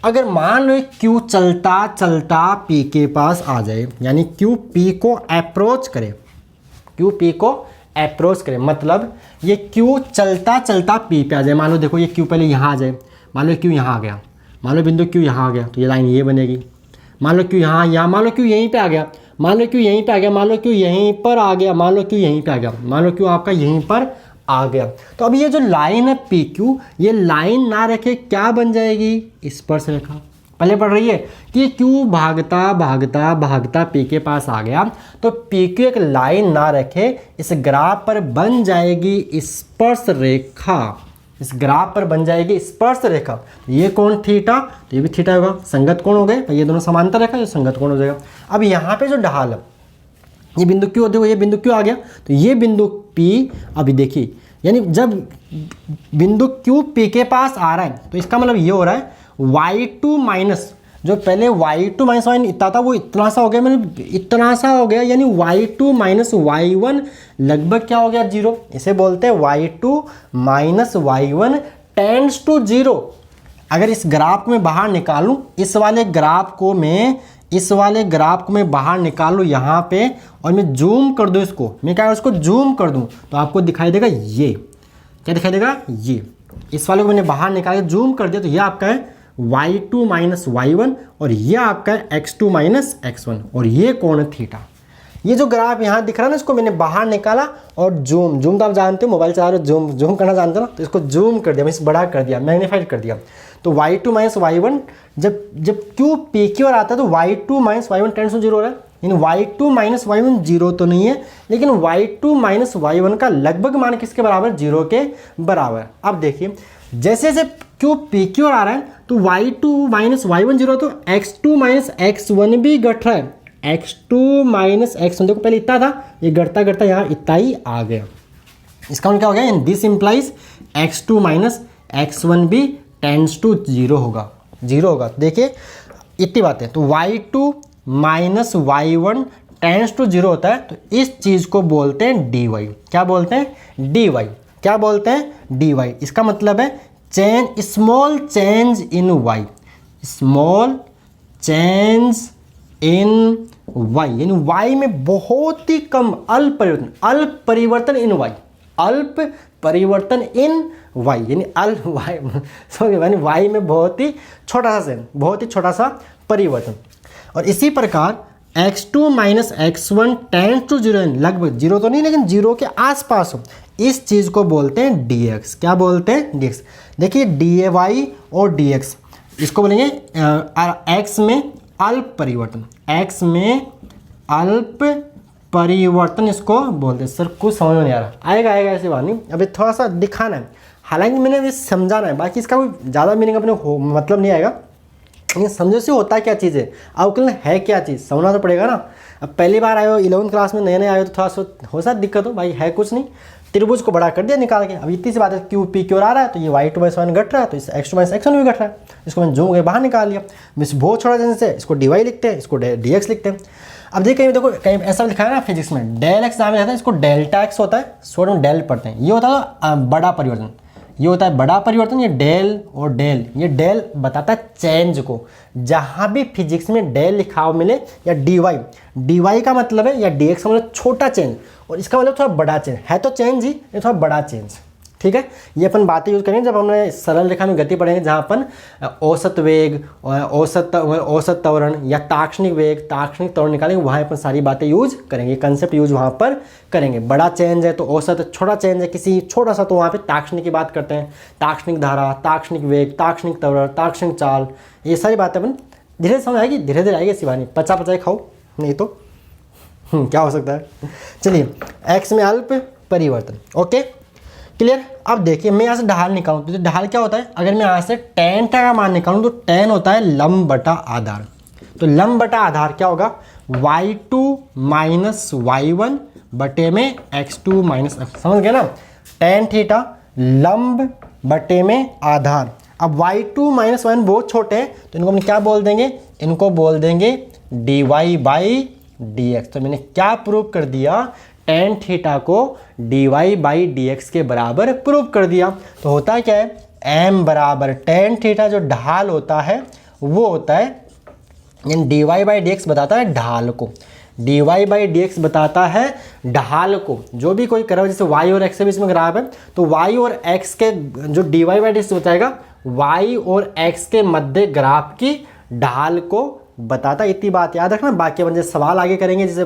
अगर मान लो Q चलता चलता P के पास आ जाए, यानी Q P को अप्रोच करे, Q P को अप्रोच करे, मतलब ये Q चलता चलता P पे आ जाए। मान लो देखो ये Q पहले यहाँ आ जाए, मान लो Q यहाँ आ गया, मान लो बिंदु Q यहाँ आ गया, तो ये लाइन ये बनेगी। मान लो Q यहाँ, मान लो Q यहीं पे आ गया, मान लो Q यहीं पे आ गया, मान लो Q यहीं पर आ गया, मान लो Q यहीं पे आ गया, मान लो Q आपका यहीं पर आ गया। तो अब ये जो लाइन है PQ, ये लाइन ना रखे क्या बन जाएगी, स्पर्शरेखा। पहले पढ़ रही है कि Q भागता भागता भागता P के पास आ गया, तो PQ एक लाइन ना रखे, इस ग्राफ पर बन जाएगी स्पर्शरेखा, इस ग्राफ पर बन जाएगी स्पर्शरेखा। ये कौन, थीटा, तो ये भी थीटा होगा, संगत कोण हो गए, ये दोनों समांतर रेखा, ये संगत कोण हो जाएगा। अब यहाँ पे जो ढाल है, ये बिंदु Q, देखो ये बिंदु Q आ गया, तो ये बिंदु P, अभी देखिए यानी जब बिंदु Q P के पास आ रहा है, तो इसका मतलब ये हो रहा है y2 माइनस, जो पहले y2 माइनस y इतना था वो इतना सा हो गया, मतलब इतना सा हो गया, यानी y2 माइनस y1 लगभग क्या हो गया, 0। इसे बोलते हैं y2 minus y1 tends to 0। अगर इस ग्राफ में बाहर निकालूं, इस वाले ग्राफ को मैं बाहर निकाल लूँ यहाँ पे, और मैं जूम कर दूँ इसको, मैं क्या उसको जूम कर दूँ, तो आपको दिखाई देगा ये, क्या दिखाई देगा, ये इस वाले को मैंने बाहर निकाल के जूम कर दिया, तो ये आपका है y2 माइनस y1, और ये आपका है x2 माइनस x1, और ये कौन है, थीटा। ये जो ग्राफ यहाँ दिख रहा है ना, इसको मैंने बाहर निकाला और जूम तो आप जानते हो, मोबाइल चला रहे हो, जूम करना जानते हो ना, तो इसको जूम कर दिया, मैं इस बड़ा कर दिया, मैग्नीफाइड कर दिया। तो y2 माइनस y1 जब Q P की ओर आता है, तो y2 minus y1 tends to 0 हो रहा है, यानी y2 माइनस y1 0 तो नहीं है, लेकिन y2 माइनस y1 का लगभग मान किसके बराबर, 0 के बराबर। अब देखिए जैसे जैसे Q P की ओर आ रहा है, तो y2 माइनस y1 0, तो x2 माइनस x1 भी घट रहा है, x2 माइनस x1 देखो पहले इतना था, ये घटता घटता यहाँ इतना ही आ गया। इसका मतलब क्या हो गया, this implies x2 minus x1 भी टेंड्स टू 0 होगा, 0 होगा। देखिए इतनी बात है, तो y2 minus y1 tends to 0 होता है, तो इस चीज़ को बोलते हैं dy। क्या बोलते हैं, dy। क्या बोलते हैं, dy। इसका मतलब है small change in y, small change in y, यानी y में बहुत ही कम अल्प परिवर्तन इन y, अल्प परिवर्तन इन y, यानी y में बहुत ही छोटा सा चेंज, बहुत ही छोटा सा परिवर्तन। और इसी प्रकार x2 minus x1 tends to 0, लगभग 0 तो नहीं लेकिन 0 के आसपास हो, इस चीज़ को बोलते हैं dx। क्या बोलते हैं, dx। देखिए dy और dx, इसको बोलेंगे x में अल्प परिवर्तन, x में अल्प परिवर्तन इसको बोलते हैं। सर कुछ समझ में नहीं आ रहा, आएगा ऐसे बात नहीं, अभी थोड़ा सा दिखाना है, हालांकि मैंने अभी समझाना है, बाकी इसका कोई ज़्यादा मीनिंग अपने मतलब नहीं आएगा, लेकिन समझो से होता क्या चीज़ है, अवकलन है क्या चीज़, समझना तो पड़ेगा ना। अब पहली बार आए हो 11वीं क्लास में, नए नए आए हो तो थोड़ा सा हो सकता दिक्कत हो, भाई है कुछ नहीं, त्रिभुज को बड़ा कर दिया निकाल के। अब इतनी सी बात है, क्यू पी क्योर आ रहा है तो ये y2 - y1 घट रहा है, तो इस x2 - x1 भी घट रहा है, इसको मैंने जूम के बाहर निकाल लिया। इस बहुत छोटा जैसे इसको dy लिखते हैं, इसको dx लिखते हैं। अब देखिए देखो कहीं ऐसा लिखा है ना फिजिक्स में, डेल एक्स नाम रहता है, इसको डेल्टा एक्स होता है, शॉर्ट में डेल पढ़ते हैं, ये होता है बड़ा परिवर्तन, ये होता है बड़ा परिवर्तन। ये डेल और डेल, ये डेल बताता है चेंज को, जहाँ भी फिजिक्स में डेल लिखा हुआ मिले या dy का मतलब है, या dx का मतलब छोटा चेंज, और इसका मतलब थोड़ा बड़ा चेंज है, तो चेंज ही, ये थोड़ा बड़ा चेंज, ठीक है। ये अपन बातें यूज करेंगे जब हमने सरल रेखा में गति पढ़ेंगे, जहाँ अपन औसत वेग, औसत त्वरण या ताक्षणिक वेग, ताक्षणिक त्वरण निकालेंगे, वहाँ अपन सारी बातें यूज करेंगे, कंसेप्ट यूज वहाँ पर करेंगे। बड़ा चेंज है तो औसत, छोटा चेंज है किसी छोटा सा तो वहाँ पे ताक्षणिक की बात करते हैं, ताक्षणिक धारा, ताक्षणिक वेग, ताक्षणिक त्वरण, ताक्षणिक चाल, ये सारी बातें अपन धीरे समझ आएगी, धीरे धीरे आएगी, इसी बानी पचा खाओ नहीं तो क्या हो सकता है। चलिए एक्स में अल्प परिवर्तन, ओके क्लियर। अब देखिए मैं यहाँ से ढाल निकालूँ तो ढाल क्या होता है, अगर मैं यहाँ से tan का मान निकालूँ तो tan होता है लंब बटा आधार, तो लंब बटा आधार क्या होगा, y2 - y1 बटे में x2 - x, समझ गए ना, tan थीटा लंब बटे में आधार। अब y2 - y1 बहुत छोटे हैं तो इनको हम क्या बोल देंगे, इनको बोल देंगे dy/dx। तो मैंने क्या प्रूव कर दिया, tan थीटा को dy/dx के बराबर प्रूव कर दिया। तो होता क्या है, m बराबर tan थीटा जो ढाल होता है वो होता है, यानी dy/dx बताता है ढाल को, dy/dx बताता है ढाल को। जो भी कोई करे, जैसे y और x के बीच में ग्राफ है तो y और x के जो dy/dx बताएगा y और x के मध्य ग्राफ की ढाल को बताता। इतनी बात याद रखना, बाकी अपन जैसे सवाल आगे करेंगे, जैसे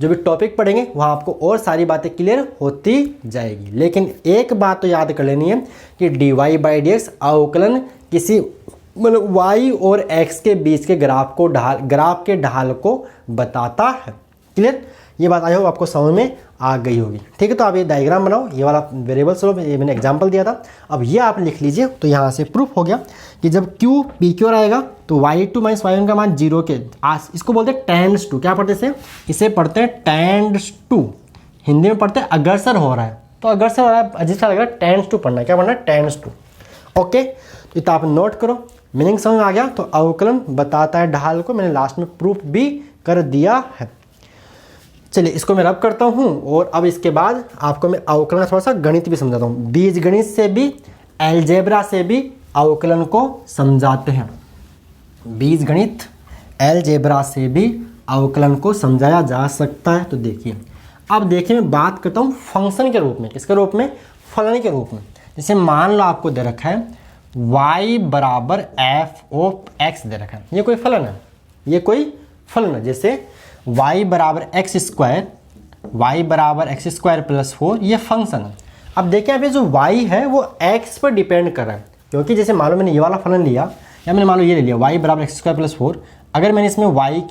जो भी टॉपिक पढ़ेंगे वहाँ आपको और सारी बातें क्लियर होती जाएगी। लेकिन एक बात तो याद कर लेनी है कि dy/dx अवकलन किसी मतलब y और x के बीच के ग्राफ के ढाल को बताता है। क्लियर, ये बात आई होप आपको समझ में आ गई होगी। ठीक है, तो आप ये डायग्राम बनाओ, ये वाला वेरिएबल स्वरूप, ये मैंने एग्जांपल दिया था, अब ये आप लिख लीजिए। तो यहाँ से प्रूफ हो गया कि जब q p q आएगा तो y2 - y1 का मान 0 के आस, इसको बोलते हैं टेंड्स टू, क्या पढ़ते हैं इसे पढ़ते हैं टेंड्स टू, हिंदी में पढ़ते हैं अग्रसर हो रहा है। तो अग्रसर हो रहा है अजीब सा लग रहा है, टेंड्स टू पढ़ना है, क्या पढ़ना है, टेंड्स टू। ओके, तो इतना आप नोट करो, मीनिंग समझ में आ गया। तो अवकलन बताता है ढाल को, मैंने लास्ट में प्रूफ भी कर दिया है। चलिए इसको मैं रब करता हूँ, और अब इसके बाद आपको मैं अवकलन का थोड़ा सा गणित भी समझाता हूँ। बीज गणित से भी, अलजेब्रा से भी अवकलन को समझाते हैं। बीज गणित, अलजेब्रा से भी अवकलन को समझाया जा सकता है। तो देखिए, अब देखिए मैं बात करता हूँ फंक्शन के रूप में, किसके रूप में, फलन के रूप में। जैसे मान लो आपको दे रखा है y बराबर f(x) दे रखा है, ये कोई फलन है, ये कोई फलन है। जैसे y बराबर x स्क्वायर, y बराबर x² + 4, ये फंक्शन है। अब देखिए यहाँ पे जो y है वो x पर डिपेंड कर रहा है, क्योंकि जैसे मान लो मैंने ये वाला फलन लिया, या मैंने मान लो ये ले लिया y बराबर x² + 4, अगर मैंने इसमें y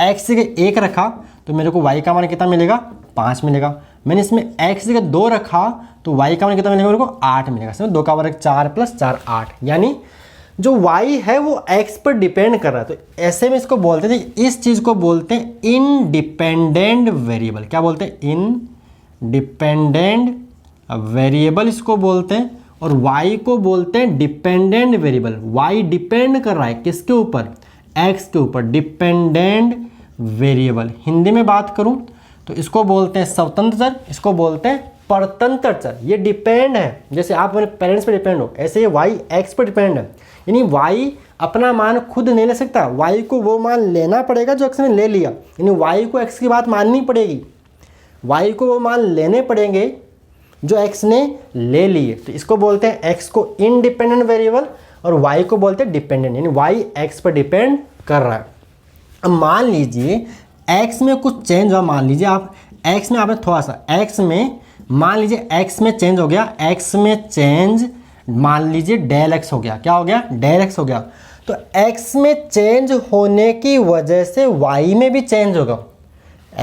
x से 1 रखा तो मेरे को y का मान कितना मिलेगा, 5 मिलेगा। मैंने इसमें x से 2 रखा तो y का मान कितना मिलेगा, मेरे को 8 मिलेगा। इसमें 2 का वर्ग 4 + 4 8, यानी जो y है वो x पर डिपेंड कर रहा है। तो ऐसे में इसको बोलते थे, इस चीज़ को बोलते हैं इंडिपेंडेंट वेरिएबल। क्या बोलते हैं, इंडिपेंडेंट वेरिएबल इसको बोलते हैं। और y को बोलते हैं डिपेंडेंट वेरिएबल। y डिपेंड कर रहा है किसके ऊपर, x के ऊपर, डिपेंडेंट वेरिएबल। हिंदी में बात करूं तो इसको बोलते हैं स्वतंत्र चर, इसको बोलते हैं परतंत्र चर। ये डिपेंड है, जैसे आप अपने पेरेंट्स पे डिपेंड हो, ऐसे ये y x पर डिपेंड है। यानी y अपना मान खुद नहीं ले सकता, y को वो मान लेना पड़ेगा जो x ने ले लिया, यानी y को x की बात माननी पड़ेगी, y को वो मान लेने पड़ेंगे जो x ने ले लिए। तो इसको बोलते हैं x को इंडिपेंडेंट वेरिएबल, और y को बोलते हैं डिपेंडेंट, यानी y x पर डिपेंड कर रहा है। अब मान लीजिए x में कुछ चेंज हुआ, मान लीजिए आप x में आपने थोड़ा सा x में, मान लीजिए x में चेंज हो गया, x में चेंज मान लीजिए डेल x हो गया। क्या हो गया, डेल x हो गया। तो x में चेंज होने की वजह से y में भी चेंज होगा।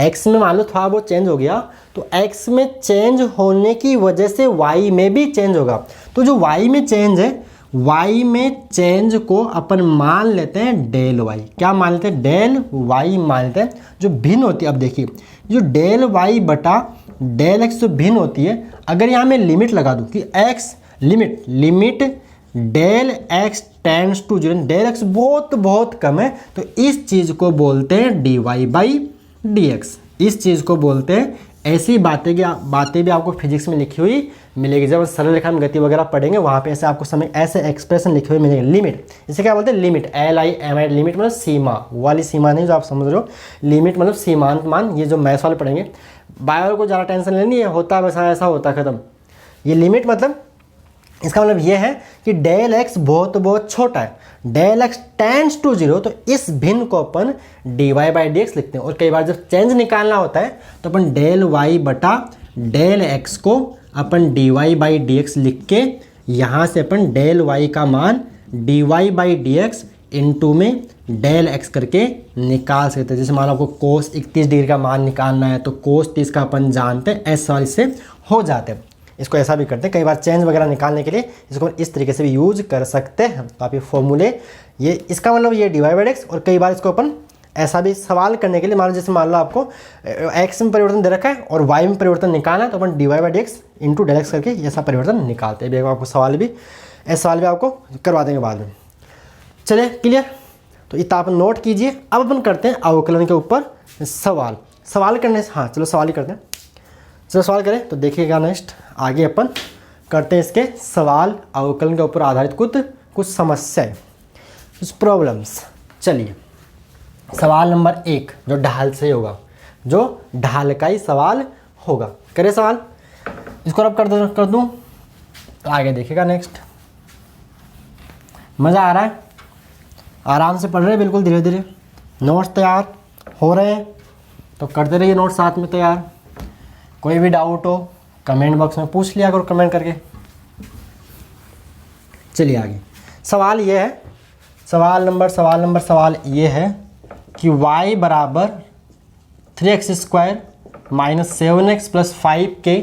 x में मान लो थोड़ा बहुत चेंज हो गया, तो x में चेंज होने की वजह से y में भी चेंज होगा। तो जो y में चेंज है, y में चेंज को अपन मान लेते हैं डेल y। क्या मान लेते हैं? डेल y मान लेते हैं। जो भिन्न होती है, अब देखिए जो डेल y बटा डेल x जो भिन्न होती है, अगर यहाँ मैं लिमिट लगा दूँ कि x limit del x tends to 0, del x बहुत बहुत कम है, तो इस चीज़ को बोलते हैं dy बाई dx। इस चीज़ को बोलते हैं, ऐसी बातें भी आपको फिजिक्स में लिखी हुई मिलेगी। जब सरल रेखा में गति वगैरह पढ़ेंगे वहाँ पे ऐसे आपको समय ऐसे एक्सप्रेशन लिखे हुए मिलेंगे। लिमिट, इसे क्या बोलते हैं? Limit, LIMIT। लिमिट मतलब सीमा, वो वाली सीमा नहीं जो आप समझ रहे हो। लिमिट मतलब सीमांत मान। ये जो मैथ्स वाले पढ़ेंगे, बायो को ज़्यादा टेंशन लेनी है, होता वैसा ऐसा होता खत्म। ये लिमिट मतलब, इसका मतलब ये है कि डेल x बहुत बहुत छोटा है, डेल x टेंड्स टू 0, तो इस भिन्न को अपन dy बाई डी एक्स लिखते हैं। और कई बार जब चेंज निकालना होता है तो अपन डेल y बटा डेल x को अपन dy बाई डी एक्स लिख के यहाँ से अपन डेल y का मान dy by D X into में डेल x करके निकाल सकते हैं। जैसे मान लो आपको कोस 31 डिग्री का मान निकालना है, तो कोस 30 का अपन जानते हैं, ऐसा वाले से हो जाते हैं। इसको ऐसा भी करते हैं, कई बार चेंज वगैरह निकालने के लिए इसको इस तरीके से भी यूज कर सकते हैं। तो आप ये फॉर्मूले, ये इसका मतलब ये डी वाई बाई एक्स। और कई बार इसको अपन ऐसा भी सवाल करने के लिए, मान लो जैसे मान लो आपको x में परिवर्तन दे रखा है और y में परिवर्तन निकालना है, तो अपन D Y by D X into del X करके ऐसा परिवर्तन निकालते हैं। आपको सवाल भी, ऐसा सवाल भी आपको करवा देंगे बाद में। चलिए क्लियर, तो इतना अपन नोट कीजिए। अब अपन करते हैं अवकलन के ऊपर सवाल करने से, हाँ चलो सवाल ही करते हैं। चलो सवाल करें तो देखिएगा। नेक्स्ट आगे अपन करते हैं इसके सवाल, अवकलन के ऊपर आधारित कुछ समस्याएं, कुछ प्रॉब्लम्स। चलिए सवाल नंबर 1 जो ढाल से होगा, जो ढाल का ही सवाल होगा। करें सवाल, इसको अब कर दूं तो आगे देखिएगा। नेक्स्ट, मज़ा आ रहा है? आराम से पढ़ रहे हैं, बिल्कुल धीरे धीरे। नोट्स तैयार हो रहे हैं तो करते रहिए नोट्स साथ में तैयार। कोई भी डाउट हो कमेंट बॉक्स में पूछ लिया करो कमेंट करके। चलिए आगे सवाल ये है, सवाल ये है कि y बराबर 3x² minus 7x plus 5k,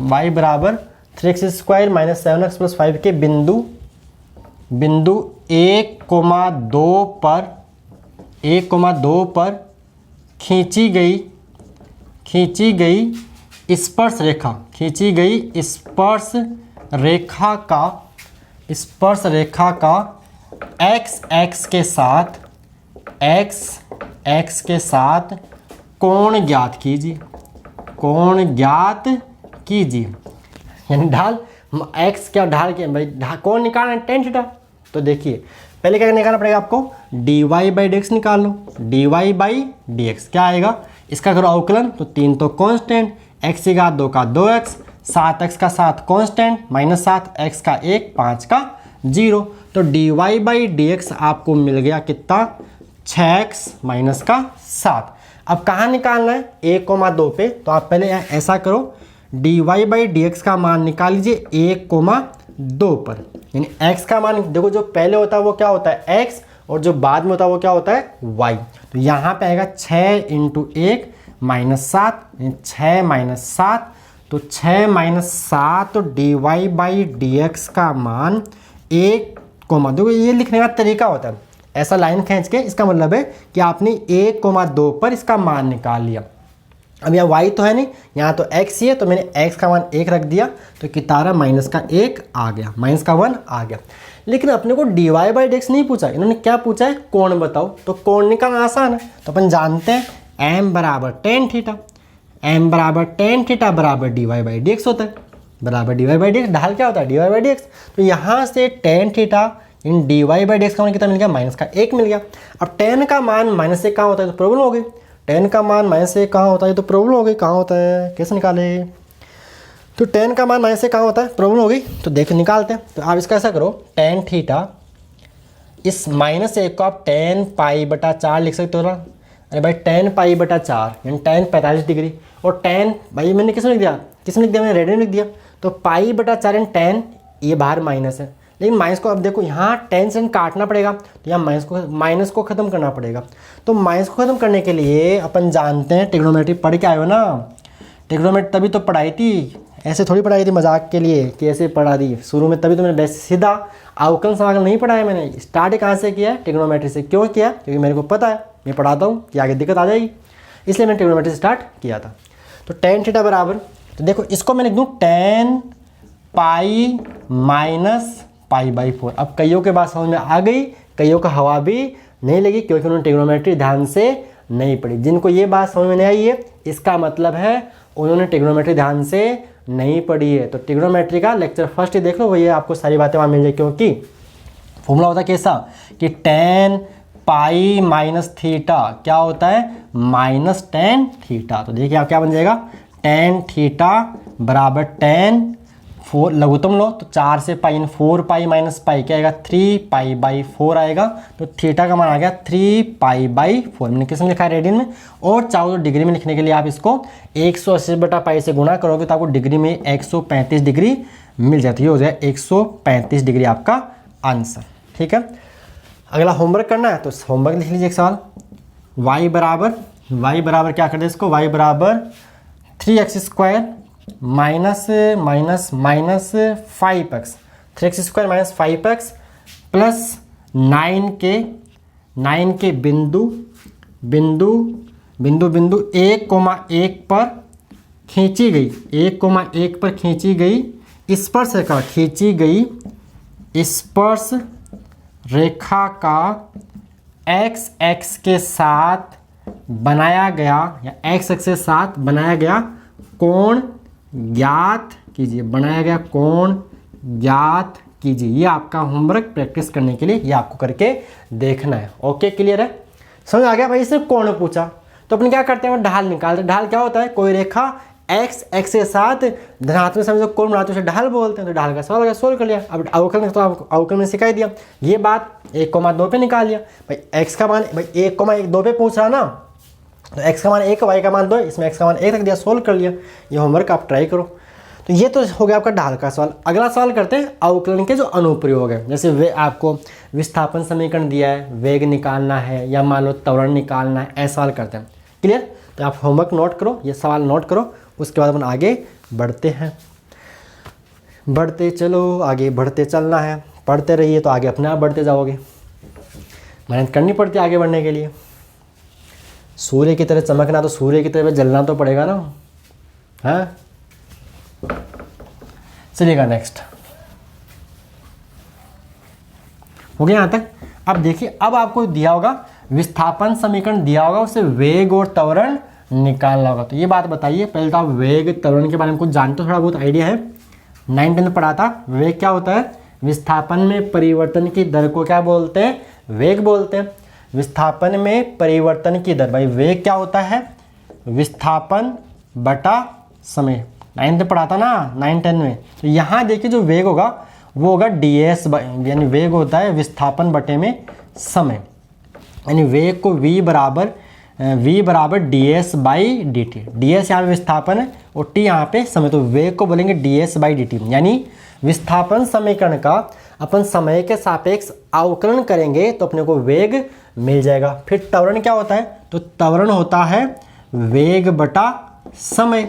y बराबर 3x² minus 7x plus 5k बिंदु 1,2 पर खींची गई स्पर्श रेखा का x के साथ कोण ज्ञात कीजिए। यानी ढाल x क्या ढाल के भाई कोण निकालना है tan थीटा। तो देखिए पहले क्या निकालना पड़ेगा आपको, dy बाई डी एक्स निकाल लो। dy बाई डी एक्स क्या आएगा, इसका करो अवकलन तो 3 तो कांस्टेंट, x की घात 2 का 2x, 7x का 7 कांस्टेंट माइनस 7, x का 1, 5 का 0। तो dy बाई डी एक्स आपको मिल गया कितना, 6x माइनस का 7। अब कहाँ निकालना है, 1,2 पे। तो आप पहले ऐसा करो, dy बाई डी एक्स का मान निकाल लीजिए 1,2 पर। यानी x का मान देखो, जो पहले होता है वो क्या होता है x, और जो बाद में होता है वो क्या होता है y। तो यहाँ पे आएगा 6 इंटू 1 माइनस 7, 6 माइनस 7, तो 6 माइनस 7, तो dy बाई डी एक्स का मान 1, देखो ये लिखने का तरीका होता है, ऐसा लाइन खींच के, इसका मतलब है कि आपने 1,2 पर इसका मान निकाल लिया। अब यहाँ y तो है नहीं, यहाँ तो x ही है, तो मैंने x का मान 1 रख दिया, तो कितना माइनस का 1 आ गया, माइनस का 1 आ गया। लेकिन अपने को dy बाई डी एक्स नहीं पूछा, इन्होंने क्या पूछा है, कोण बताओ। तो कोण निकालना आसान है, तो अपन जानते हैं m बराबर tan थीटा, m बराबर tan थीटा बराबर dy बाई डी एक्स होता है, बराबर dy बाई डी एक्स। ढाल क्या होता है, dy बाई डी एक्स। तो यहाँ से tan theta in dy by D x का मान कितना मिल गया, माइनस का 1 मिल गया। अब tan का मान माइनस 1 कहाँ होता है, तो प्रॉब्लम हो गई। tan का मान माइनस 1 कहाँ होता है, तो प्रॉब्लम हो गई, कहाँ होता है, कैसे निकाले। तो tan का मान माइनस 1 कहाँ होता है, प्रॉब्लम हो गई। तो देखो निकालते हैं। तो आप इसका ऐसा करो, tan थीटा, इस माइनस 1 को आप tan पाई बटा 4 लिख सकते हो ना। अरे भाई tan पाई बटा 4 यानी tan 45 डिग्री, और tan भाई मैंने किसने लिख दिया, मैंने रेड में लिख दिया। तो पाई बटा 4 यानी tan, ये बाहर माइनस है, लेकिन माइनस को अब देखो यहाँ टेन से काटना पड़ेगा, तो यहाँ माइनस को ख़त्म करना पड़ेगा। तो माइनस को ख़त्म करने के लिए अपन जानते हैं, ट्रिग्नोमेट्री पढ़ के आए हो ना, ट्रिग्नोमेट्री तभी तो पढ़ाई थी, ऐसे थोड़ी पढ़ाई थी मजाक के लिए कि ऐसे पढ़ा दी शुरू में, तभी तो मैंने सीधा अवकलन समाकलन नहीं पढ़ाया मैंने। स्टार्ट कहाँ से किया है? ट्रिग्नोमेट्री से। क्यों किया? क्योंकि मेरे को पता है, मैं पढ़ाता हूँ कि आगे दिक्कत आ जाएगी, इसलिए मैंने ट्रिग्नोमेट्री से स्टार्ट किया था। तो टेन थीटा बराबर, तो देखो इसको मैं लिख दूँ ten pi minus pi by 4। अब कईयों के बात समझ में आ गई, कईयों का हवा भी नहीं लगी, क्योंकि उन्होंने ट्रिग्नोमेट्री ध्यान से नहीं पढ़ी। जिनको ये बात समझ में नहीं आई है, इसका मतलब है उन्होंने ट्रिग्नोमेट्री ध्यान से नहीं पढ़ी है। तो ट्रिग्नोमेट्री का लेक्चर फर्स्ट ही देख लो, वही आपको सारी बातें वहाँ मिल जाए, क्योंकि फॉर्मूला होता है कैसा कि टेन पाई माइनस थीटा क्या होता है? Minus tan theta. तो देखिए आप क्या बन जाएगा, टेन थीटा बराबर टेन, 4 लघुत्तम लो तो 4 से पाई, 4 पाई माइनस पाई क्या आएगा? 3 पाई बाई 4 आएगा। तो थीटा का मान आ गया 3 पाई बाई 4। मैंने किस में लिखा है? रेडियन में। और चाहो तो डिग्री में लिखने के लिए आप इसको 180/पाई से गुणा करोगे तो आपको डिग्री में 135 डिग्री मिल जाती है। हो जाए 135 डिग्री आपका आंसर। ठीक है, अगला होमवर्क करना है तो होमवर्क लिख लीजिए एक सवाल। y बराबर क्या कर दे इसको? y बराबर 3x² minus 5x, 3x² minus 5x plus 9 के बिंदु 1,1 पर खींची गई, 1,1 पर खींची गई स्पर्श रेखा, खींची गई स्पर्श रेखा का x एक्स के साथ बनाया गया, या x एक्स के साथ बनाया गया कोण ज्ञात कीजिए, बनाया गया कोण ज्ञात कीजिए। ये आपका होमवर्क प्रैक्टिस करने के लिए, ये आपको करके देखना है। ओके, क्लियर है? समझ आ गया भाई? इसने कोण पूछा तो अपन क्या करते हैं? वो ढाल निकालते हैं। ढाल क्या होता है? कोई रेखा x एक्स के साथ धनात्मक समय कोण बनाते हैं, उसे ढाल बोलते हैं। तो ढाल का सवाल सोल्व कर लिया। अब अवकलन तो आपको अवकलन में सिखाई दिया, ये बात 1,2 पे निकाल लिया। भाई x का मान भाई 1,2 पे पूछ रहा ना, तो x का मान 1, y का मान 2, इसमें x का मान 1 रख दिया, सोल्व कर लिया। ये होमवर्क आप ट्राई करो। तो ये तो हो गया आपका ढाल का सवाल। अगला सवाल करते हैं अवकलन के जो अनुप्रयोग है। जैसे वे आपको विस्थापन समीकरण दिया है, वेग निकालना है, या मान लो त्वरण निकालना है, ऐसा सवाल करते हैं। क्लियर? तो आप होमवर्क नोट करो, ये सवाल नोट करो, उसके बाद अपन आगे बढ़ते हैं। बढ़ते चलो, आगे बढ़ते चलना है, पढ़ते रहिए तो आगे अपने आप बढ़ते जाओगे। मेहनत करनी पड़ती है आगे बढ़ने के लिए। सूर्य की तरह चमकना तो सूर्य की तरह जलना तो पड़ेगा ना। हाँ, चलिएगा नेक्स्ट। हो गया यहाँ तक? अब देखिए, अब आपको दिया होगा विस्थापन समीकरण दिया होगा, उससे वेग और त्वरण निकालना होगा। तो ये बात बताइए पहले तो, आप वेग त्वरण के बारे में कुछ जानते हो, थोड़ा बहुत आइडिया है? 9th में पढ़ा था। वेग क्या होता है? विस्थापन में परिवर्तन की दर को क्या बोलते हैं? वेग बोलते हैं। विस्थापन में परिवर्तन की दर, भाई वेग क्या होता है? विस्थापन बटा समय। 9th में पढ़ा था ना, 9-10 में। तो यहाँ देखिए जो वेग होगा वो होगा ds, यानी वेग होता है विस्थापन बटे में समय, यानी वेग को v बराबर ds by D T. ds यहाँ पे विस्थापन है और t यहाँ पे समय, तो वेग को बोलेंगे ds बाई डी टी। यानी विस्थापन समीकरण का अपन समय के सापेक्ष अवकलन करेंगे तो अपने को वेग मिल जाएगा। फिर त्वरण क्या होता है? तो त्वरण होता है वेग बटा समय।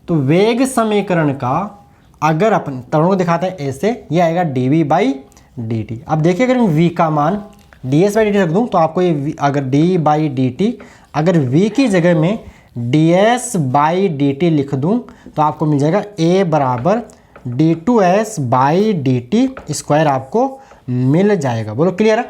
तो वेग समीकरण का अगर अपन त्वरण को दिखाते हैं ऐसे, ये आएगा dv बाई डी टी। अब देखिए अगर मैं v का मान ds बाई डी टी रख दूँ तो आपको ये अगर d बाई डी टी, अगर v की जगह में ds बाई डी टी लिख दूँ तो आपको मिल जाएगा a बराबर d2s by D T square आपको मिल जाएगा। बोलो क्लियर है?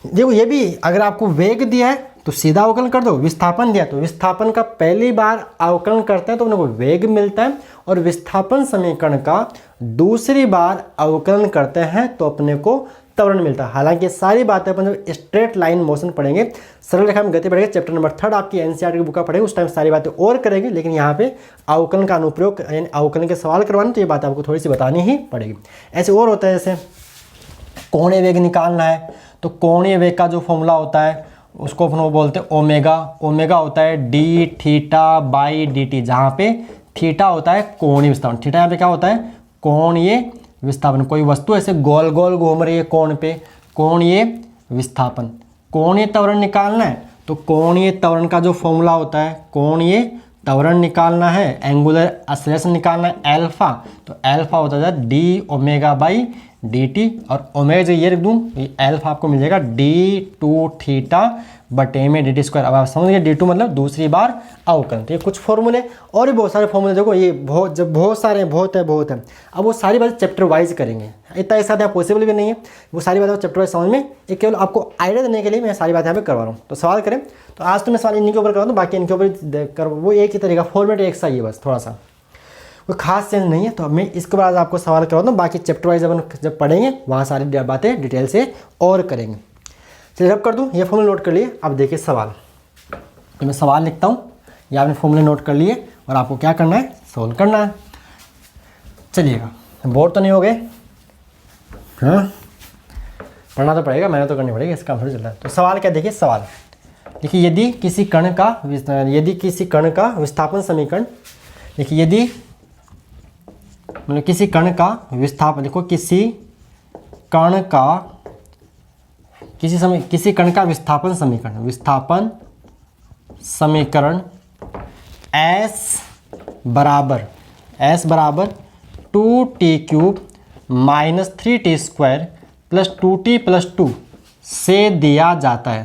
देखो ये भी अगर आपको वेग दिया है तो सीधा अवकलन कर दो, विस्थापन दिया तो विस्थापन का पहली बार अवकलन करते हैं तो अपने को वेग मिलता है, और विस्थापन समीकरण का दूसरी बार अवकलन करते हैं तो अपने को त्वरण मिलता है। हालांकि सारी बातें अपन जब स्ट्रेट लाइन मोशन पढ़ेंगे, सरल रेखा में गति बढ़ेगी, चैप्टर नंबर 3 आपकी एनसीईआरटी की बुक का पढ़ेंगे, उस टाइम सारी बातें और करेंगे। लेकिन यहाँ पे अवकलन का अनुप्रयोग यानी अवकलन के सवाल करवाने तो ये बात आपको थोड़ी सी बतानी ही पड़ेगी। ऐसे और होता है, जैसे कोणीय वेग निकालना है तो कोणीय वेग का जो फॉर्मूला होता है उसको अपन वो बोलते हैं ओमेगा। ओमेगा होता है D theta by D T, जहाँ पे थीटा होता है कोणीय विस्थापन। थीटा यहाँ पे क्या होता है? कोणीय विस्थापन, कोई वस्तु ऐसे गोल गोल घूम रही है कोण पे, कोणीय विस्थापन। कोणीय त्वरण निकालना है तो कोणीय त्वरण का जो फॉर्मूला होता है, कोणीय त्वरण निकालना है, एंगुलर एक्सेलरेशन निकालना है अल्फा, तो अल्फा होता है D omega by D T, और ओमेगा जो ये रख दूँ ये अल्फा आपको मिल जाएगा डी टू थीटा बटे में डी टी स्क्वायर। अब आप समझ गए डी टू मतलब दूसरी बार अवकलन। तो ये कुछ फॉर्मूले और भी बहुत सारे फॉर्मूले, देखो ये बहुत सारे बहुत है। अब वो सारी बातें चैप्टर वाइज करेंगे, इतना एक साथ यहाँ पॉसिबल भी नहीं है, वो सारी बातें चैप्टर वाइज समझ में, ये केवल आपको आइडिया देने के लिए मैं सारी बातें यहाँ पे करवा रहा हूँ। तो सवाल करें तो आज तो मैं सवाल इन्हीं के ऊपर करवा दूँ, बाकी इनके ऊपर कर वो एक ही तरीका, फॉर्मेट एक सा ही है, बस थोड़ा सा कोई खास चेंज नहीं है। तो मैं इसके बाद आपको सवाल करवा दूँ, बाकी चैप्टर वाइज जब पढ़ेंगे वहाँ सारी बातें डिटेल से और करेंगे। चलिए अब कर दूँ, ये फॉर्मूले नोट कर लिए। अब देखिए सवाल, तो मैं सवाल लिखता हूँ, ये आपने फॉर्मूले नोट कर लिए और आपको क्या करना है, सोल्व करना है। चलिएगा, बोर तो नहीं हो गए? हाँ, पढ़ना तो पड़ेगा, मेहनत तो करनी पड़ेगी, इसका थोड़ी चल रहा है। तो सवाल क्या, देखिए सवाल देखिए, यदि किसी कण का विस्थापन समीकरण, देखिए यदि मतलब किसी कण का विस्थापन, देखो किसी कण का विस्थापन समीकरण S बराबर 2t³ minus 3t² plus 2t plus 2 से दिया जाता है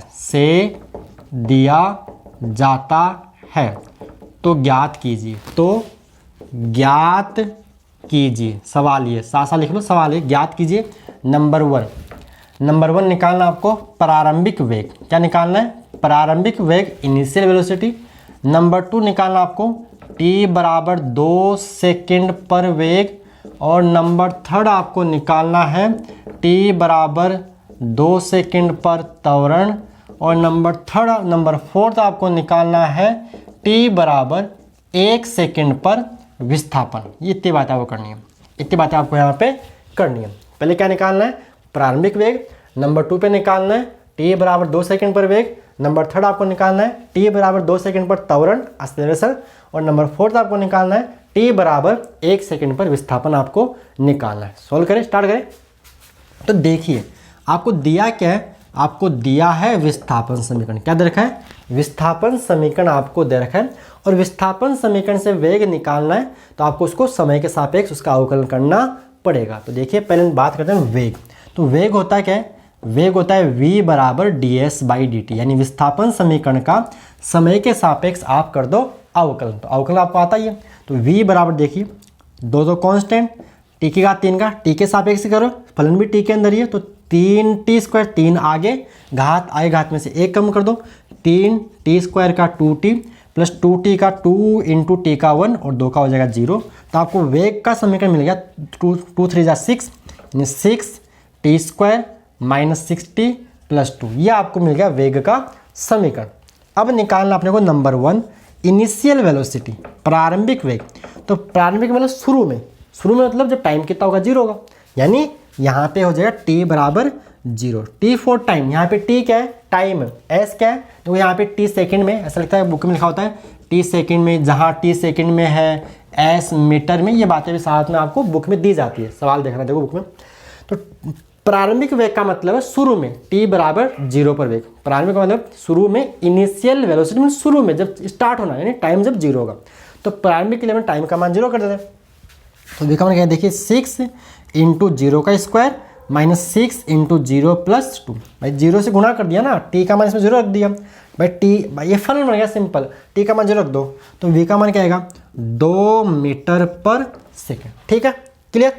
तो ज्ञात कीजिए। सवाल ये साथ लिख लो, सवाल है ज्ञात कीजिए। नंबर वन निकालना आपको प्रारंभिक वेग, क्या निकालना है, प्रारंभिक वेग इनिशियल वेलोसिटी। नंबर 2 निकालना आपको t बराबर 2 सेकेंड पर वेग, और नंबर 3 आपको निकालना है t बराबर 2 सेकेंड पर त्वरण, और नंबर 4 आपको निकालना है t बराबर 1 सेकेंड पर विस्थापन। ये इतनी बातें आपको करनी है, इतनी बातें आपको यहाँ पे करनी है। पहले क्या निकालना है, प्रारंभिक वेग। नंबर 2 पे निकालना है t बराबर 2 सेकेंड पर वेग। नंबर 3 आपको निकालना है t बराबर 2 सेकेंड पर त्वरण एक्सेलरेशन, और नंबर 4 आपको निकालना है t बराबर 1 सेकेंड पर विस्थापन आपको निकालना है। सॉल्व करें, स्टार्ट करें। तो देखिए आपको दिया क्या है, आपको दिया है विस्थापन समीकरण। क्या दे रखा है, विस्थापन समीकरण आपको दे रखा है, और विस्थापन समीकरण से वेग निकालना है तो आपको उसको समय के सापेक्ष उसका अवकलन करना पड़ेगा। तो देखिए पहले बात करते हैं वेग। तो वेग होता है क्या है, वेग होता है v बराबर ds बाई dt, यानी विस्थापन समीकरण का समय के सापेक्ष आप कर दो अवकलन। तो अवकलन आपको आता ही है। तो v बराबर देखिए दो कांस्टेंट, t की घात 3 का t के सापेक्ष करो, फलन भी t के अंदर ही है, तो 3t² 3 आगे, घात आए घात में से 1 कम कर दो, 3t² का 2t प्लस 2t का 2 इंटू t का 1 और 2 का हो जाएगा 0। तो आपको वेग का समीकरण मिल गया 2 3 6, यानी 6t² माइनस 6t प्लस 2, ये आपको मिल गया वेग का समीकरण। अब निकालना अपने को नंबर 1 इनिशियल वेलोसिटी, प्रारंभिक वेग। तो प्रारंभिक मतलब शुरू में मतलब जब टाइम कितना होगा, 0 होगा, यानी यहाँ पे हो जाएगा t बराबर 0, t फॉर टाइम। यहाँ पे t क्या है, टाइम, s क्या है, तो यहाँ पे t सेकंड में, ऐसा लिखता है बुक में लिखा होता है t सेकंड में, जहाँ t सेकंड में है, s मीटर में, ये बातें भी साथ में आपको बुक में दी जाती है। सवाल देखना देखो बुक में। तो प्रारंभिक वेग का मतलब है शुरू में, t बराबर 0 पर वेग। प्रारंभिक का मतलब शुरू में, इनिशियल वेलोसिटी में शुरू में जब स्टार्ट होना, यानी टाइम जब 0 होगा। तो प्रारंभिक के लिए टाइम का मान 0 कर देते हैं। तो वेग का मान क्या है, देखिए 6 इंटू 0 का स्क्वायर माइनस 6 इंटू 0 प्लस 2। भाई 0 से गुणा कर दिया ना, t का मान इसमें 0 रख दिया। भाई ये फलन बन गया सिंपल, t का मान 0 रख दो, तो v का मान क्या आएगा, 2 मीटर पर सेकेंड। ठीक है, क्लियर।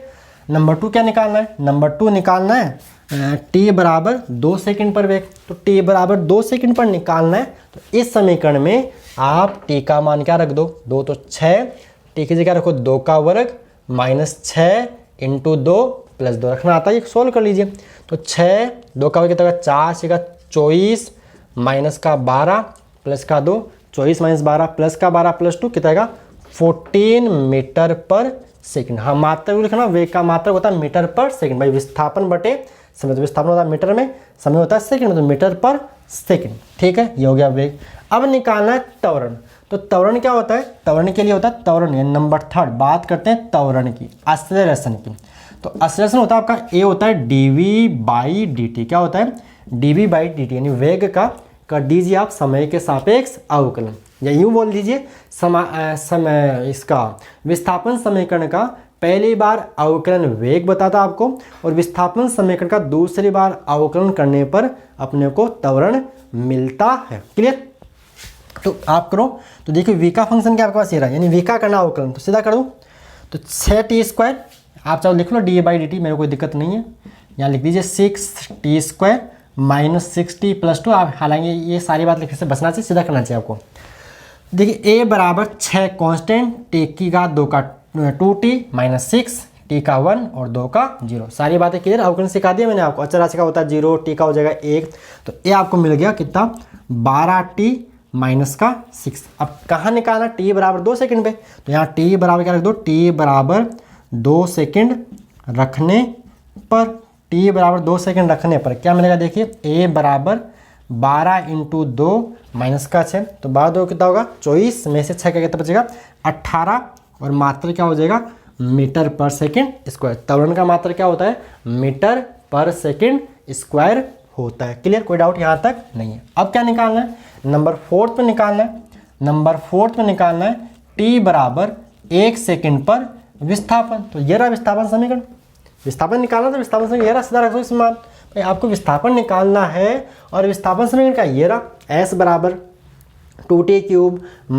नंबर 2 क्या निकालना है, नंबर 2 निकालना है t बराबर 2 सेकेंड पर वेग। तो t बराबर 2 सेकेंड पर निकालना है, तो इस समीकरण में आप t का मान क्या रख दो, 2 तो 6, t की जगह रखो 2 का वर्ग माइनस 6 इंटू 2 प्लस 2 रखना आता है, सोल्व कर लीजिए। तो 6 2 का वर्ग कितना, 4 6 का 24 माइनस का 12 प्लस का 2, 24 माइनस 12 प्लस का 12 प्लस 2 कितना आएगा, 14 मीटर पर सेकंड। हाँ मात्रक लिखना, वेग का मात्रक होता है मीटर पर सेकंड। भाई विस्थापन बटे समय, तो विस्थापन होता है मीटर में, समय होता है सेकंड में, तो मीटर पर सेकंड। ठीक है, ये हो गया वेग। अब निकालना है त्वरण। तो त्वरण क्या होता है, त्वरण के लिए होता है त्वरण, नंबर 3 बात करते हैं त्वरण की, एक्सेलरेशन की। तो एक्सेलरेशन होता है आपका ए होता है dv/dt। क्या होता है? dv/dt, यानी वेग का कर दीजिए आप समय के सापेक्ष अवकलन, या यूँ बोल दीजिए समय इसका विस्थापन समीकरण का पहली बार अवकलन वेग बताता आपको, और विस्थापन समीकरण का दूसरी बार अवकलन करने पर अपने को त्वरण मिलता है। क्लियर? तो आप करो, तो देखिए v का फंक्शन क्या आपके पास ये रहा, यानी v का करना अवकलन, तो सीधा कर दूँ तो 6t², आप चाहो लिख लो dv/dt, मेरे कोई दिक्कत नहीं है। यहाँ लिख दीजिए 6t² - 6t + 2। आप हालांकि ये सारी बात लिखने से बचना चाहिए, सीधा करना चाहिए आपको। देखिए a बराबर 6 कांस्टेंट, t की घात 2 का 2t - 6 t का 1 और 2 का 0। सारी बातें क्लियर, अवकलन सिखा दिया मैंने आपको। अचर राशि का होता है 0, t का हो जाएगा 1, तो ये आपको मिल गया कितना? 12t - 6। अब कहाँ निकालना? t बराबर 2 सेकंड पे, तो यहाँ t बराबर क्या रख दो? t बराबर 2 सेकंड रखने पर, t बराबर 2 सेकंड रखने पर क्या मिलेगा? देखिए a बराबर 12 × 2 -6, तो 12 2 कितना होगा? 24 में से 6 का कितना बचेगा? 18, और मात्रा क्या हो जाएगा? मीटर पर सेकंड स्क्वायर। त्वरण का मात्रा क्या होता है? मीटर पर सेकंड स्क्वायर होता है। क्लियर? कोई डाउट यहाँ तक नहीं है। अब क्या निकालना है? नंबर 4 पे निकालना है। नंबर 4 पे निकालना है t बराबर 1 सेकंड पर विस्थापन। तो ये रहा विस्थापन समीकरण। विस्थापन निकालना तो विस्थापन समीकरण ये रहा, सीधा रखो इसमें। भाई आपको विस्थापन निकालना है और विस्थापन समीकरण का ये रहा, s बराबर 2t³ -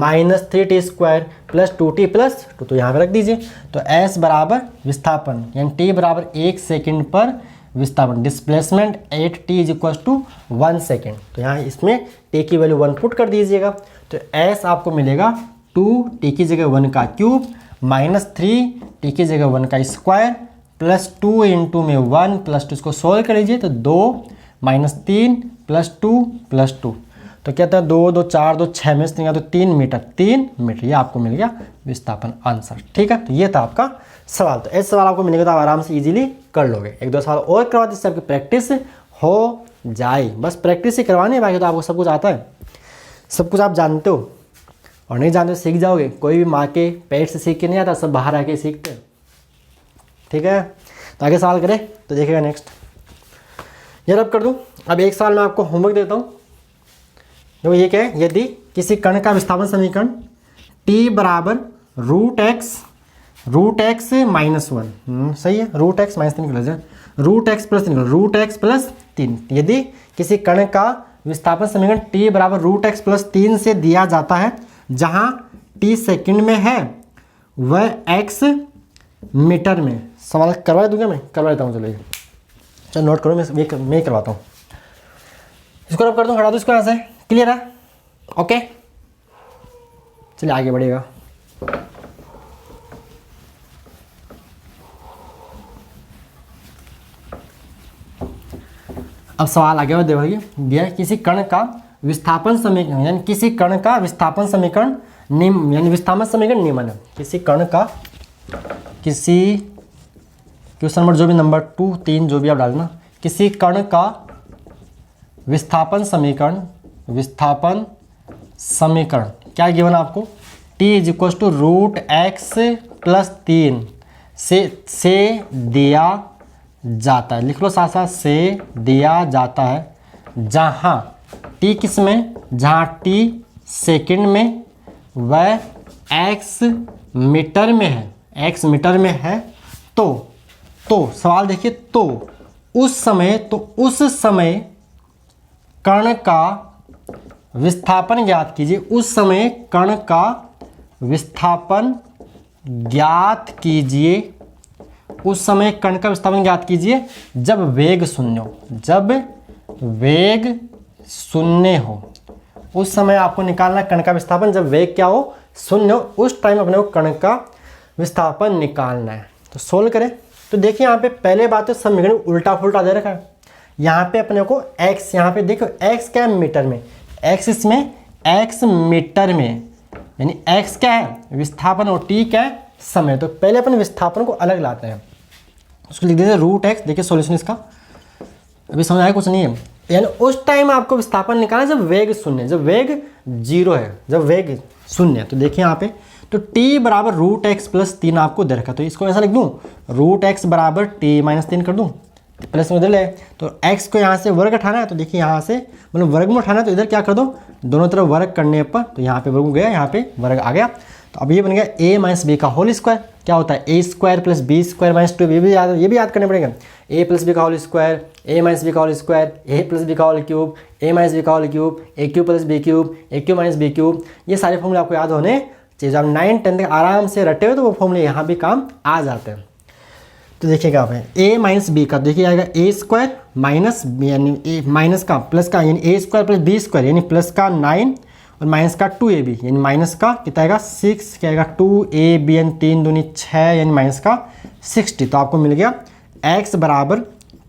3t² + 2t + 2, तो यहाँ पे रख दीजिए। तो s बराबर विस्थापन, यानी t बराबर 1 सेकंड पर विस्थापन, डिस्प्लेसमेंट 8t = 1 सेकेंड। तो यहाँ इसमें t की वैल्यू 1 पुट कर दीजिएगा, तो s आपको मिलेगा 2t की जगह 1 का क्यूब - 3t की जगह 1 का स्क्वायर +2 × में 1 + 2, इसको सोल्व कर लीजिए तो 2 - 3 + 2 + 2, तो क्या था? 2 2 4 2 6 में से तो 3 मीटर, 3 मीटर, ये आपको मिल गया विस्थापन आंसर। ठीक है, तो ये था आपका सवाल। तो ऐसे सवाल आपको मिलेगा तो आप आराम से इजीली कर लोगे। एक दो सवाल और करवा जिससे आपकी प्रैक्टिस हो जाए। बस प्रैक्टिस ही करवानी है, बाकी तो आपको सब कुछ आता है, सब कुछ आप जानते हो, और नहीं जानते सीख जाओगे। कोई भी माँ के पेट से सीख के नहीं आता, सब बाहर आके सीखते हैं। ठीक है, तो आगे सवाल करें तो देखिएगा नेक्स्ट। यार अब कर दूँ, अब एक सवाल मैं आपको होमवर्क देता हूँ। देखो ये क्या है? यदि किसी कण का विस्थापन समीकरण t बराबर √x -1, सही है, √x -3 निकल जाए, √x + 3 √x + 3। यदि किसी कण का विस्थापन समीकरण t बराबर √x + 3 से दिया जाता है, जहाँ t सेकंड में है वह x मीटर में। सवाल करवा दूंगा, मैं करवा देता हूँ। चलो नोट करो, मैं करवाता हूँ। इसको अब कर दूँ, हटा दो इसको यहाँ से। क्लियर है? ओके, चलिए आगे बढ़िएगा। अब सवाल आ गया, देखिए दिया किसी कण का विस्थापन समीकरण, यानी किसी कण का विस्थापन समीकरण निम्न, यानी विस्थापन समीकरण निम्न है। किसी कण का, किसी क्वेश्चन नंबर जो भी नंबर 2 3 जो भी आप डालना, किसी कण का विस्थापन समीकरण क्या गिवन आपको? t = √x + 3 से दिया जाता है। लिख लो साथ साथ, से दिया जाता है, जहाँ t किस में? जहाँ t सेकंड में वह x मीटर में है, x मीटर में है। तो सवाल देखिए, तो उस समय कण का विस्थापन ज्ञात कीजिए। उस समय कण का विस्थापन ज्ञात कीजिए। उस समय कण का विस्थापन ज्ञात कीजिए जब वेग शून्य हो। जब वेग शून्य हो, उस समय आपको निकालना कण का विस्थापन जब वेग क्या हो? शून्य हो। उस टाइम अपने को कण का विस्थापन निकालना है। तो सोल्व करें तो देखिए यहाँ पे पहले बात तो समीकरण उल्टा फुल्टा दे रखा है। यहाँ पे अपने को x, यहाँ पे देखो x क्या है? मीटर में। x इसमें x मीटर में, यानी x क्या है? विस्थापन, और t क्या है? समय। तो पहले अपन विस्थापन को अलग लाते हैं, उसको लिख देते √x। देखिए सॉल्यूशन इसका, अभी समझ आया? कुछ नहीं है। यानी उस टाइम आपको विस्थापन निकालना जब वेग शून्य, जब वेग 0 है, जब वेग शून्य है। तो देखिए यहाँ पे, तो t बराबर रूट एक्स प्लस 3 आपको दे रखा, तो इसको ऐसा लिख दूँ, रूट एक्स बराबर t माइनस 3 कर दूँ, प्लस में इधर ले, तो x को यहाँ से वर्ग उठाना है, तो देखिए यहाँ से मतलब वर्ग में उठाना है, तो इधर क्या कर दो, दोनों तरफ वर्ग करने पर, तो यहाँ पे वर्ग गया, यहाँ पे वर्ग आ गया, तो अब ये बन गया a माइनस बी का होल स्क्वायर, क्या होता है a square plus B square minus 2, ये भी याद करने पड़ेगा, a प्लस बी का whole square, a minus B का whole square, a plus B का whole cube, a minus B का whole cube, a cube plus B cube, a cube minus B cube, ये सारे फॉर्मूले आपको याद होने चाहिए। जब 9-10 तक आराम से रटे हो तो वो फॉर्मूले यहाँ भी काम आ जाते हैं। तो देखिए क्या है, a माइनस बी का देखिए आएगा a स्क्वायर माइनस यानी a माइनस का प्लस का यानी a square plus B square यानी प्लस का 9 और माइनस का 2ab यानी माइनस का कितना आएगा 6, क्या आएगा 2ab यानी 3 दूनी 6 यानी माइनस का 60। तो आपको मिल गया x बराबर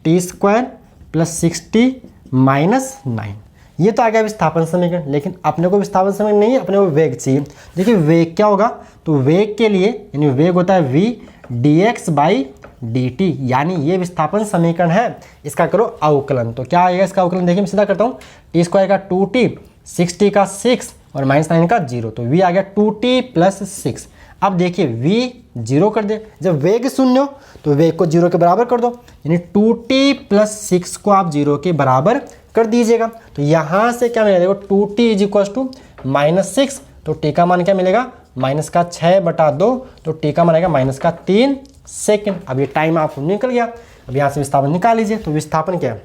टी स्क्वायर प्लस 60 माइनस 9। ये तो आ गया विस्थापन समीकरण, लेकिन अपने को विस्थापन समीकरण नहीं है, अपने को वेग चाहिए। देखिए वेग क्या होगा, तो वेग के लिए यानी वेग होता है v dx बाई dt, यानी ये विस्थापन समीकरण है, इसका करो अवकलन। तो क्या आएगा इसका अवकलन, देखिए मैं सीधा करता हूँ, टी स्क्वायर का 2t, 60 का 6 और माइनस 9 का 0, तो v आ गया 2t प्लस 6। अब देखिए v 0 कर दे, जब वेग शून्य हो तो वेग को 0 के बराबर कर दो, यानी 2t प्लस 6 को आप 0 के बराबर कर दीजिएगा। तो यहाँ से क्या मिलेगा, देखो 2t is equal to minus 6, तो t का मान क्या मिलेगा माइनस का 6/2, तो t का मान आएगा माइनस का 3 सेकेंड। अब ये टाइम आपको निकल गया, अब यहाँ से विस्थापन निकाल लीजिए। तो विस्थापन क्या है,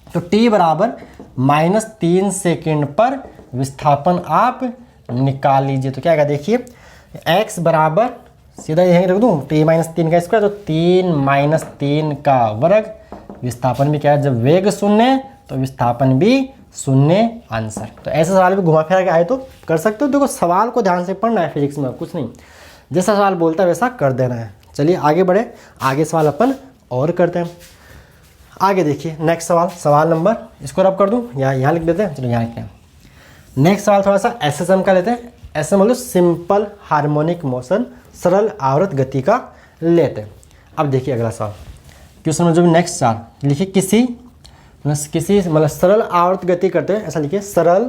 तो t बराबर माइनस 3 सेकेंड पर विस्थापन आप निकाल लीजिए। तो क्या आएगा देखिए, x बराबर सीधा यहीं रख दूँ t माइनस 3 का स्क्वायर, तो 3 माइनस 3 का वर्ग। विस्थापन भी क्या है, जब वेग शून्य तो विस्थापन भी शून्य, आंसर। तो ऐसे सवाल भी घुमा फिरा के आए तो कर सकते हो। देखो सवाल को ध्यान से पढ़ना है, फिजिक्स में कुछ नहीं, जैसा सवाल बोलता है वैसा कर देना है। चलिए आगे बढ़े, आगे सवाल अपन और करते हैं। आगे देखिए नेक्स्ट सवाल, सवाल नंबर इसको रब कर दूँ या यहाँ लिख देते हैं, चलो यहाँ लिखते हैं। नेक्स्ट सवाल थोड़ा सा एसएसएम का लेते हैं, ऐसे मतलब सिंपल हार्मोनिक मोशन, सरल आवर्त गति का लेते हैं। अब देखिए अगला सवाल, क्वेश्चन नंबर जो नेक्स्ट सवाल लिखिए, किसी मतलब सरल आवर्त गति करते हैं, ऐसा लिखिए सरल,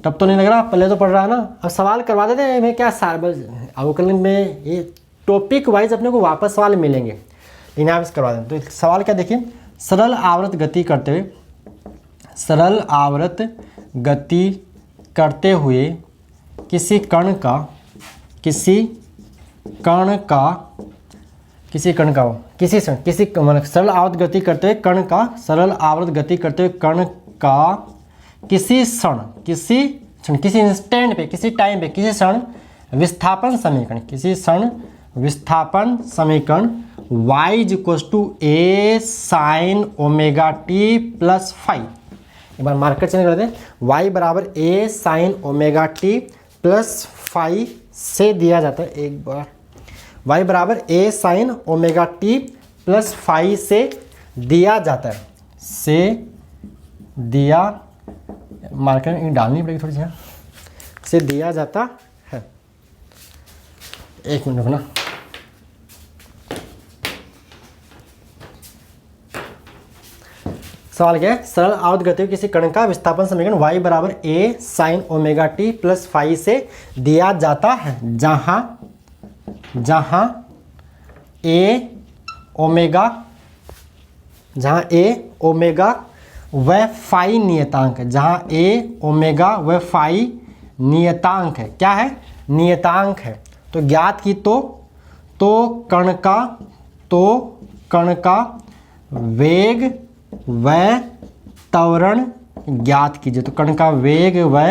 तब तो नहीं लग रहा, पहले तो पढ़ रहा है ना, अब सवाल करवा देते हैं। मैं क्या अवकलन में ये टॉपिक वाइज अपने को वापस सवाल मिलेंगे, लेकिन आप करवा दें। तो सवाल क्या देखिए, सरल आवर्त गति करते हुए, सरल आवर्त गति करते हुए किसी कण का मतलब सरल आवर्त गति करते हुए कण का, सरल आवर्त गति करते हुए कण का किसी इंस्टेंट पे, किसी टाइम पे, किसी क्षण विस्थापन समीकरण y is equal to a sine omega T plus 5। एक बार मार्कर चेंज कर दें, y बराबर a sine omega T plus 5 से दिया जाता है। एक बार y बराबर a sine omega T plus 5 से दिया जाता है, मार्कर डालनी पड़ेगी थोड़ी सी, से दिया जाता है। एक मिनट रुकना, सवाल क्या है, सरल आवर्त गति किसी कण का विस्थापन समीकरण y बराबर a sine omega T plus 5 से दिया जाता है, जहां a ओमेगा वह फाई नियतांक है, जहां a ओमेगा वह फाई नियतांक है। क्या है, नियतांक है। तो ज्ञात की तो कण का वेग व त्वरण ज्ञात कीजिए। तो कण का वेग व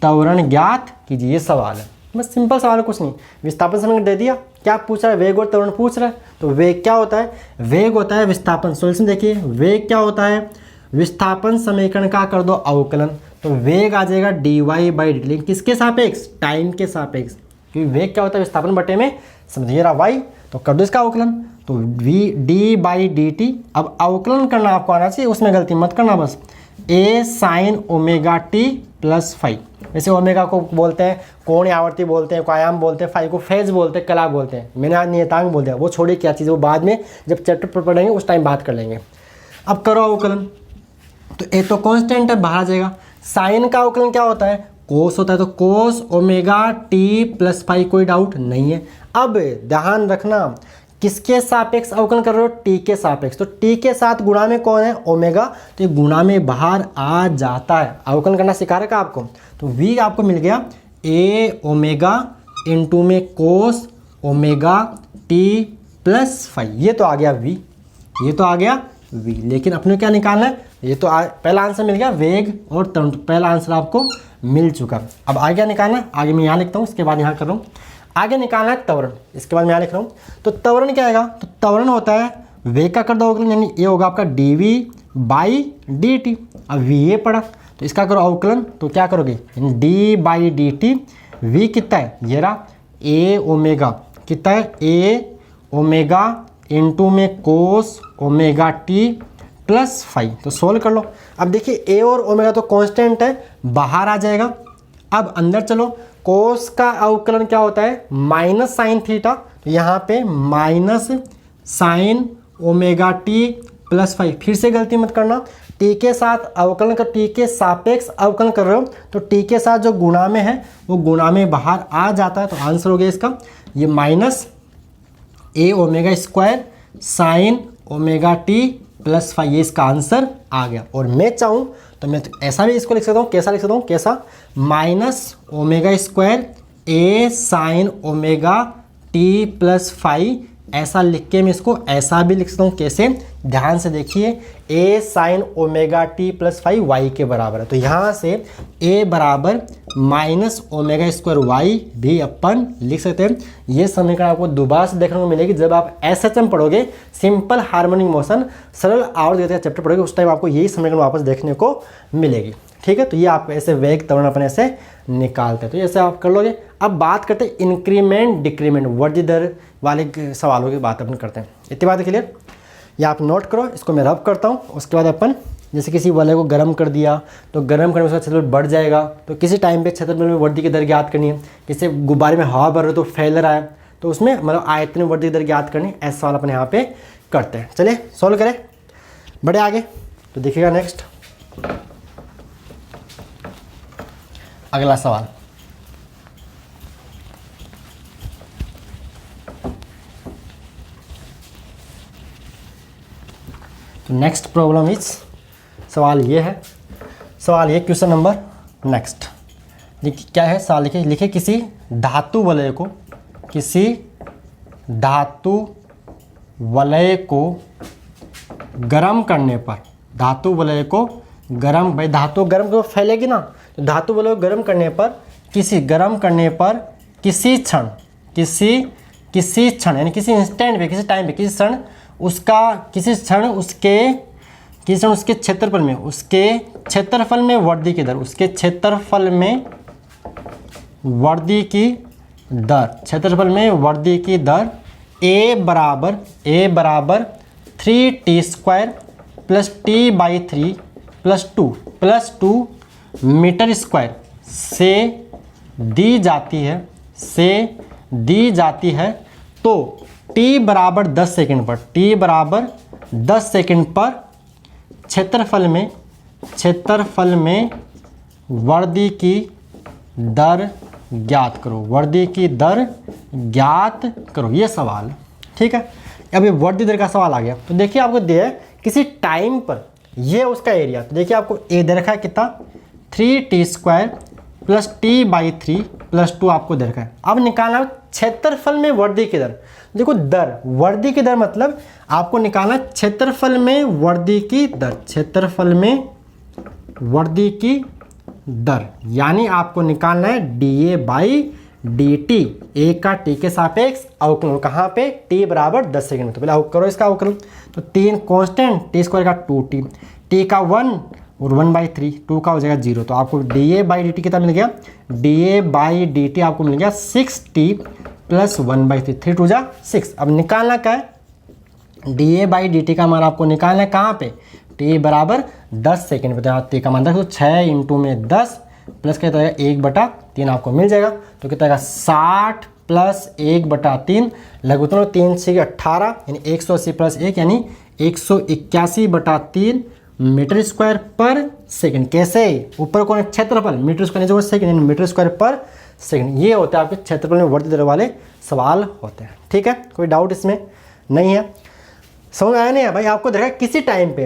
त्वरण ज्ञात कीजिए, ये सवाल है। बस सिंपल सवाल है, कुछ नहीं। विस्थापन समीकरण दे दिया, क्या पूछ रहा है, वेग और त्वरण पूछ रहा है। तो वेग क्या होता है, वेग होता है विस्थापन। सॉल्यूशन देखिए, वेग क्या होता है, विस्थापन समीकरण का कर दो अवकलन, तो वेग आ जाएगा dy बाई dt, लेकिन किसके सापेक्ष, टाइम के सापेक्ष, क्योंकि वेग क्या होता है विस्थापन बटे में समझिए रहा y, तो कर दो इसका अवकलन, तो v d बाई dt। अब अवकलन करना आपको आना चाहिए, उसमें गलती मत करना, बस a sine omega T plus 5। वैसे ओमेगा को बोलते हैं कोण आवर्ती बोलते हैं, को आयाम बोलते हैं, 5 को फेज बोलते हैं, कला बोलते हैं। मैंने आज नियतांक बोल दिया, वो छोड़िए क्या चीज़, वो बाद में जब चैप्टर पर पढ़ेंगे उस टाइम बात कर लेंगे। अब करो अवकलन, तो ए तो कांस्टेंट है, बाहर आ जाएगा। साइन का अवकलन क्या होता है, कोस होता है तो कोस ओमेगा टी प्लस फाइव, कोई डाउट नहीं है। अब ध्यान रखना किसके सापेक्ष अवकलन कर रहे हो, टी के सापेक्ष, तो टी के साथ गुणा में कौन है, ओमेगा, तो ये गुणा में बाहर आ जाता है। अवकलन करना सिखा रखा आपको, तो v आपको मिल गया ए ओमेगा इंटू में कोस ओमेगा टी प्लस फाइव, ये तो आ गया v, ये तो आ गया v। लेकिन अपने क्या निकालना है, ये तो पहला आंसर मिल गया वेग और त्वरण, तो पहला आंसर आपको मिल चुका। अब आगे क्या निकालना है, आगे मैं यहाँ लिखता हूँ, इसके बाद यहाँ कर रहा हूँ। आगे निकालना है त्वरण, इसके बाद मैं यहाँ लिख रहा हूँ। तो त्वरण क्या आएगा, तो त्वरण होता है वेग का कर दो अवकलन, यानी ये होगा आपका dv बाई dt। अब v ये पड़ा, तो इसका करो अवकलन, तो क्या करोगे, d बाई dt, v कितना है, ये रहा a ओमेगा, कितना है a ओमेगा इंटू में कोस ओमेगा टी प्लस फाइव, तो सोल्व कर लो। अब देखिए a और ओमेगा तो कांस्टेंट है, बाहर आ जाएगा। अब अंदर चलो, कोस का अवकलन क्या होता है, माइनस साइन थीटा, तो यहाँ पे minus sign omega T plus five. फिर से गलती मत करना, टी के साथ अवकलन कर, टी के सापेक्ष अवकलन कर रहे हो तो टी के साथ जो गुणा में है वो गुणा में बाहर आ जाता है, तो आंसर हो गया इसका ये minus A omega square sine omega T plus five, ये इसका आंसर आ गया। और मैं चाहूँ तो मैं ऐसा भी इसको लिख सकता हूँ, कैसा लिख सकता हूँ, कैसा, minus omega square A sine omega T plus five, ऐसा लिख के मैं इसको ऐसा भी लिख सकता हूँ, कैसे, ध्यान से देखिए, a sine omega T plus five y के बराबर है, तो यहाँ से a बराबर माइनस ओमेगा स्क्वायर वाई भी अपन लिख सकते हैं। ये समीकरण आपको दोबारा से देखने को मिलेगी जब आप SHM पढ़ोगे, सिंपल हार्मोनिक मोशन, सरल आवर्त गति का चैप्टर पढ़ोगे, उस टाइम आपको यही समीकरण वापस देखने को मिलेगी। ठीक है, तो ये आप ऐसे वेग त्वरण अपन ऐसे निकालते हैं, तो ऐसे आप कर लोगे। अब बात करते हैं इंक्रीमेंट डिक्रीमेंट वृद्धि दर वाले सवालों की बात अपन करते हैं। इतनी बात क्लियर, या आप नोट करो, इसको मैं रब करता हूँ। उसके बाद अपन जैसे किसी वलय को गर्म कर दिया तो गर्म करने में उसका क्षेत्रफल बढ़ जाएगा, तो किसी टाइम पे क्षेत्रफल में वृद्धि की दर ज्ञात करनी है। जैसे गुब्बारे में हवा भर रहे हो तो फैल रहा है, तो उसमें मतलब आयतन में वृद्धि की दर ज्ञात करनी, ऐसा सवाल अपन यहाँ पे करते हैं। चलिए सॉल्व करें, बढ़े आगे, तो देखिएगा नेक्स्ट अगला सवाल। तो नेक्स्ट प्रॉब्लम इज, सवाल ये है, सवाल ये क्वेश्चन नंबर नेक्स्ट देखिए क्या है सवाल, लिखे किसी धातु वलय को, किसी धातु वलय को गर्म करने पर, धातु वलय को गर्म, भाई धातु गर्म तो फैलेगी ना, तो धातु वलय को गर्म करने पर, किसी गर्म करने पर किसी क्षण, किसी क्षण यानी किसी इंस्टेंट पे, किसी टाइम पे, किसी क्षण उसका, किसी क्षण उसके क्षेत्रफल में, उसके क्षेत्रफल में वृद्धि की दर, उसके क्षेत्रफल में वृद्धि की दर, क्षेत्रफल में वृद्धि की दर a बराबर 3t² plus t by 3 plus 2 metre square से दी जाती है, तो t बराबर 10 सेकंड पर, t बराबर 10 सेकंड पर क्षेत्रफल में वृद्धि की दर ज्ञात करो, वृद्धि की दर ज्ञात करो, ये सवाल है। ठीक है, अब ये वृद्धि दर का सवाल आ गया, तो देखिए आपको दिया है किसी टाइम पर, ये उसका एरिया, तो देखिए आपको ए दे रखा है कितना, 3t² plus t by 3 plus 2 आपको दे रखा है। अब निकालना क्षेत्रफल में वृद्धि की दर, देखो दर, वृद्धि की दर मतलब आपको निकालना क्षेत्रफल में वृद्धि की दर, क्षेत्रफल में वृद्धि की दर, यानी आपको निकालना है dA बाई dt, ए का टी के सापेक्ष अवकलन, कहाँ पे, t बराबर 10 सेकंड। तो पहले करो इसका अवकलन, तो 3 कांस्टेंट, t² का 2t, t का 1 और 1/3, 2 का हो जाएगा 0, तो आपको dA बाई dt कितना मिल गया, dA बाई dt आपको मिल गया 6t प्लस 1/3, 3 2 जा 6। अब निकालना क्या है, dA बाई dt का मान आपको निकालना है कहाँ पे, t बराबर 10 सेकेंड पे, t का मान 10, तो 6 इंटू में 10 प्लस क्या होगा 1/3 आपको मिल जाएगा, तो कितना आएगा 60 प्लस 1/3, लगभग 3 6 18 यानी 180 प्लस 1 यानी 181/3 मीटर स्क्वायर पर सेकंड। कैसे? ऊपर कौन है? क्षेत्रफल, मीटर स्क्वायर नीचे सेकंड, मीटर स्क्वायर पर सेकंड। ये होते हैं आपके क्षेत्रफल में वर्धित दर वाले सवाल होते हैं। ठीक है, कोई डाउट इसमें नहीं है? समझ आया नहीं है भाई? आपको देखा किसी टाइम पे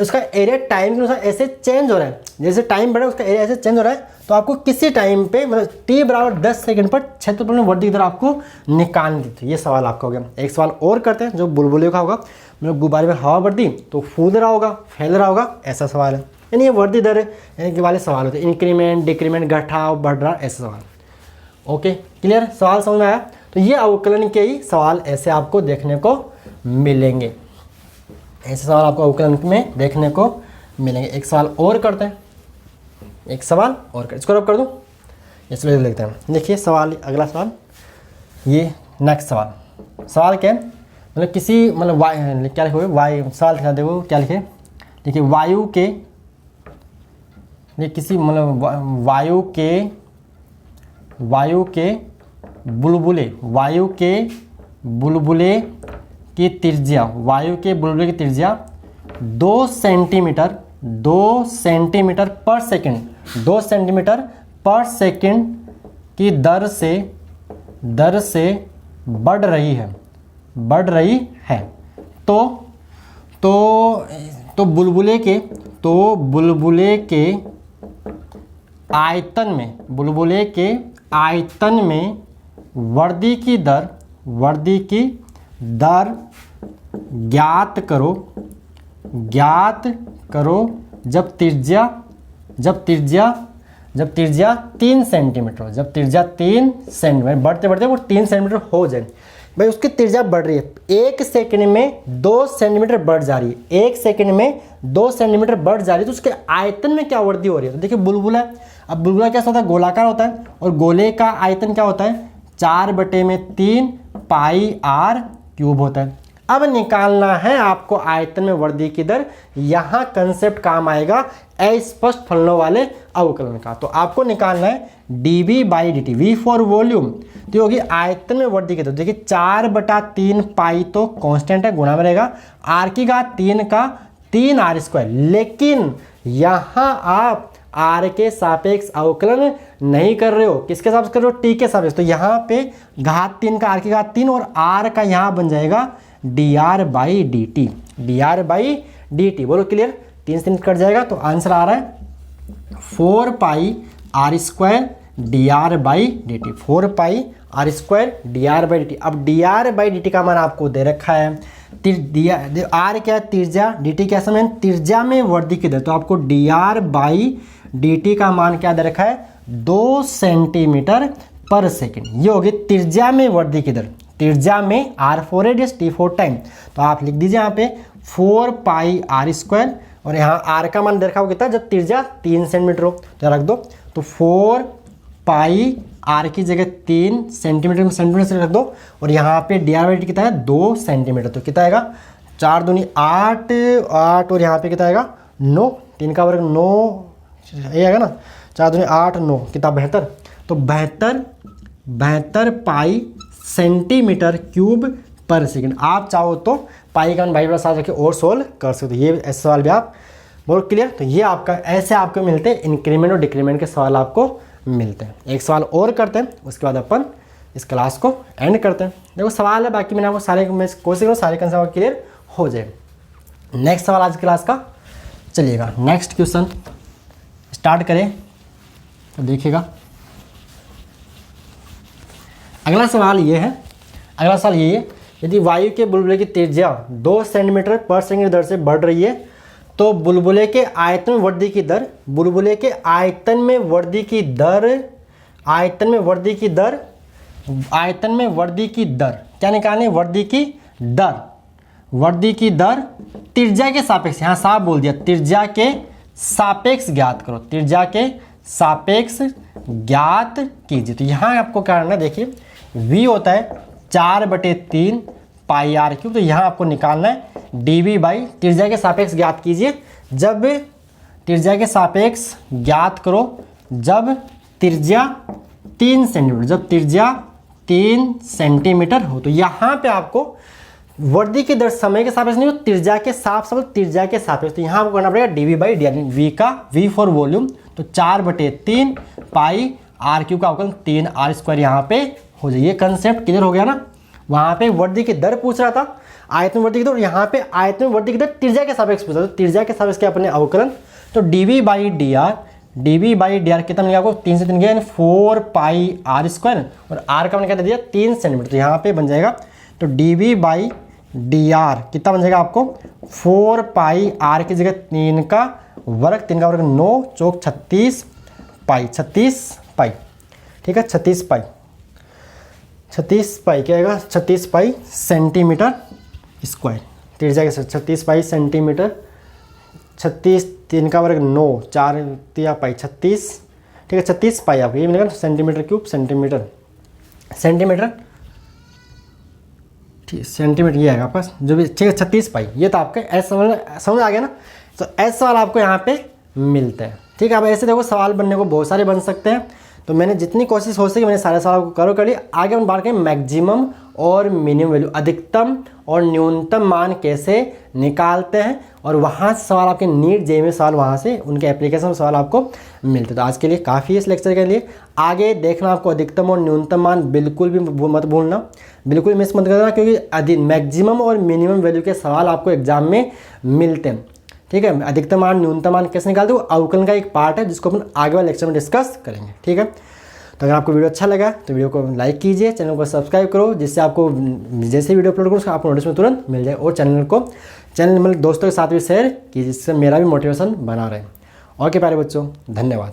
उसका एरिया टाइम के अनुसार ऐसे चेंज हो रहा है, जैसे टाइम बढ़ा उसका एरिया ऐसे चेंज हो रहा है, तो आपको किसी टाइम पे मतलब t बराबर 10 सेकंड पर क्षेत्रफल में वृद्धि की दर आपको निकालनी थी। ये सवाल आपका हो गया। एक सवाल और करते हैं जो बुलबुले का होगा, मतलब गुब्बारे में हवा बढ़ती तो फूल रहा होगा, फैल रहा होगा, ऐसा सवाल है। यानी ये वृद्धि दर यानी कि वाले सवाल होते हैं, इंक्रीमेंट, डिक्रीमेंट, घटाव, बढ़ रहा, ऐसा सवाल। Okay, clear? सवाल समझ में आया? तो ये अवकलन के ही सवाल ऐसे आपको देखने को मिलेंगे। ऐसे सवाल आपको अवकलन में देखने को मिलेंगे। एक सवाल और करते हैं, एक सवाल और कर, इसको रब कर दूँ, इसलिए लिखते हैं। देखिए सवाल, अगला सवाल, ये नेक्स्ट सवाल। सवाल क्या है? मतलब किसी मतलब क्या लिखोगे? वायु, सवाल दिखा देखो क्या लिखे। देखिए वायु के, ये किसी मतलब वायु के बुलबुले, वायु के बुलबुले की त्रिज्या, वायु के बुलबुले की त्रिज्या 2 सेंटीमीटर पर सेकंड, 2 सेंटीमीटर पर सेकंड की दर से बढ़ रही है। तो बुलबुले के आयतन में वृद्धि की दर ज्ञात करो जब त्रिज्या 3 सेंटीमीटर हो, जब त्रिज्या 3 सेंटीमीटर बढ़ते बढ़ते वो 3 सेंटीमीटर हो जाए। भाई उसकी त्रिज्या बढ़ रही है, 1 सेकंड में 2 सेंटीमीटर बढ़ जा रही है, 1 सेकंड में 2 सेंटीमीटर बढ़ जा रही है, तो उसके आयतन में क्या वृद्धि हो रही है? तो देखिए बुलबुला, अब बुलबुला कैसा होता है? गोलाकार होता है, और गोले का आयतन क्या होता है? 4/3 पाई r क्यूब होता है। अब निकालना है आपको आयतन में वृद्धि की दर। यहाँ कंसेप्ट काम आएगा अस्पष्ट फलनों वाले अवकलन का। तो आपको निकालना है dv/dt, v फॉर वॉल्यूम, तो होगी आयतन में वृद्धि की दर। देखिए 4/3 पाई तो कांस्टेंट है, गुणा में रहेगा, r3 का 3r²। लेकिन यहाँ आप r के सापेक्ष अवकलन नहीं कर रहे हो, किसके सापेक्ष कर रहे हो? t के सापेक्ष। तो यहाँ पे घात 3 का r3 और r का यहाँ बन जाएगा dr/dt, dr/dt। बोलो क्लियर? 3 से 3 कट जाएगा, तो आंसर आ रहा है 4 पाई r² dr/dt, 4 पाई r² dr/dt। अब dr/dt का मान आपको दे रखा है, r क्या है? त्रिज्या, dt क्या समय? त्रिज्या में वृद्धि की दर। तो आपको dr/dt का मान क्या दे रखा है? 2 सेंटीमीटर पर सेकंड। ये होगी त्रिज्या में वृद्धि की दर। त्रिज्या में r4 रेडियस, t4 टाइम, तो आप लिख दीजिए यहाँ पे 4 पाई r², और यहाँ r का मान दे रखा हो कितना? जब त्रिज्या 3 सेंटीमीटर हो, तो रख दो। तो 4 पाई r की जगह 3 सेंटीमीटर से रख दो, और यहाँ पे dr/dt कितना है? 2 सेंटीमीटर। तो कितना आएगा? 4 दूनी 8, और यहाँ पे कितना आएगा? 9, 3 का वर्ग 9, ये आएगा ना, 4 दूनी 8, 9, कितना? 72। तो 72 पाई सेंटीमीटर क्यूब पर सेकंड। आप चाहो तो पाई का मान 22 रखे और सोल्व कर सकते हो। ये ऐसे सवाल भी आप बोलो क्लियर? तो ये आपका ऐसे आपको मिलते हैं, इंक्रीमेंट और डिक्रीमेंट के सवाल आपको मिलते हैं। एक सवाल और करते हैं, उसके बाद अपन इस क्लास को एंड करते हैं। देखो सवाल है, बाकी मैंने आपको सारे, मैं कोशिश करूँ सारे कंसेप्ट क्लियर हो जाए। नेक्स्ट सवाल आज क्लास का, चलिएगा नेक्स्ट क्वेश्चन स्टार्ट करें, तो देखिएगा अगला सवाल ये है। अगला सवाल ये है, यदि वायु के बुलबुले की त्रिज्या 2 सेंटीमीटर पर सेकंड दर से बढ़ रही है, तो बुलबुले के आयतन में वृद्धि की दर, बुलबुले के आयतन में वृद्धि की दर क्या निकालनी? वृद्धि की दर त्रिज्या के सापेक्ष, यहाँ साफ बोल दिया, त्रिज्या के सापेक्ष ज्ञात करो, त्रिज्या के सापेक्ष ज्ञात कीजिए। तो यहाँ आपको क्या करना है? देखिए v होता है 4/3 पाई r³, तो यहाँ आपको निकालना है dv/ त्रिज्या के सापेक्ष ज्ञात कीजिए। जब त्रिज्या के सापेक्ष ज्ञात करो जब त्रिज्या 3 सेंटीमीटर, जब त्रिज्या 3 सेंटीमीटर हो, तो यहाँ पे आपको वृद्धि की दर समय के सापेक्ष नहीं, त्रिज्या के त्रिज्या के सापेक्ष। तो यहाँ आपको करना पड़ेगा dv by d r, v का v फॉर वॉल्यूम, तो 4/3 पाई आर क्यू का अवकलन 3r² यहाँ पे हो जाए। ये कंसेप्ट क्लियर हो गया ना। वहाँ पे वृद्धि की दर पूछ रहा था, आयतन वृद्धि की दर, यहाँ पे आयतन वृद्धि की दर त्रिज्या के सापेक्ष पूछा, तो त्रिज्या के सापेक्ष क्या अपने अवकलन, तो dv बाई डी आर कितना मिलेगा आपको, 3 से 3 गया यानी 4 पाई r², और r का मैंने क्या दे दिया 3 सेंटीमीटर, तो यहाँ पे बन जाएगा तो dv बाई डी आर कितना बन जाएगा आपको 4 पाई r की जगह 3 का वर्ग 9 चौक 36 पाई, ठीक है 36 पाई क्या आएगा, 36 पाई सेंटीमीटर स्क्वायर, त्रिज्या के साथ 36 पाई सेंटीमीटर, 36 3 का वर्ग 9 4 तिया पाई 36, ठीक है 36 पाई आपको ये मिलेगा सेंटीमीटर क्यूब, सेंटीमीटर ये आएगा आपका जो भी, ठीक है 36 पाई। ये तो आपके ऐसा समझ आ गया ना। तो ऐसे सवाल आपको यहाँ पे मिलते हैं, ठीक है। अब ऐसे देखो सवाल बनने को बहुत सारे बन सकते हैं, तो मैंने जितनी कोशिश हो सकी मैंने सारे सवाल को कवर कर लिया। आगे हम बात करें मैक्सिमम और मिनिमम वैल्यू, अधिकतम और न्यूनतम मान कैसे निकालते हैं, और वहाँ से सवाल आपके नीट जेईई में सवाल, वहाँ से उनके एप्लीकेशन में सवाल आपको मिलते। तो आज के लिए काफ़ी है इस लेक्चर के लिए। आगे देखना आपको अधिकतम और न्यूनतम मान बिल्कुल भी मत भूलना, बिल्कुल मिस मत करना, क्योंकि मैक्सिमम और मिनिमम वैल्यू के सवाल आपको एग्जाम में मिलते हैं, ठीक है। अधिकतम मान न्यूनतम मान कैसे निकालते हो, अवकलन का एक पार्ट है जिसको अपन आगे वाले लेक्चर में डिस्कस करेंगे, ठीक है। तो अगर आपको वीडियो अच्छा लगा तो वीडियो को लाइक कीजिए, चैनल को सब्सक्राइब करो, जिससे आपको जैसे वीडियो अपलोड करो उसका आपको नोटिस में तुरंत मिल जाए, और चैनल मतलब दोस्तों के साथ भी शेयर कीजिए, जिससे मेरा भी मोटिवेशन बना रहे। ओके प्यारे बच्चों, धन्यवाद।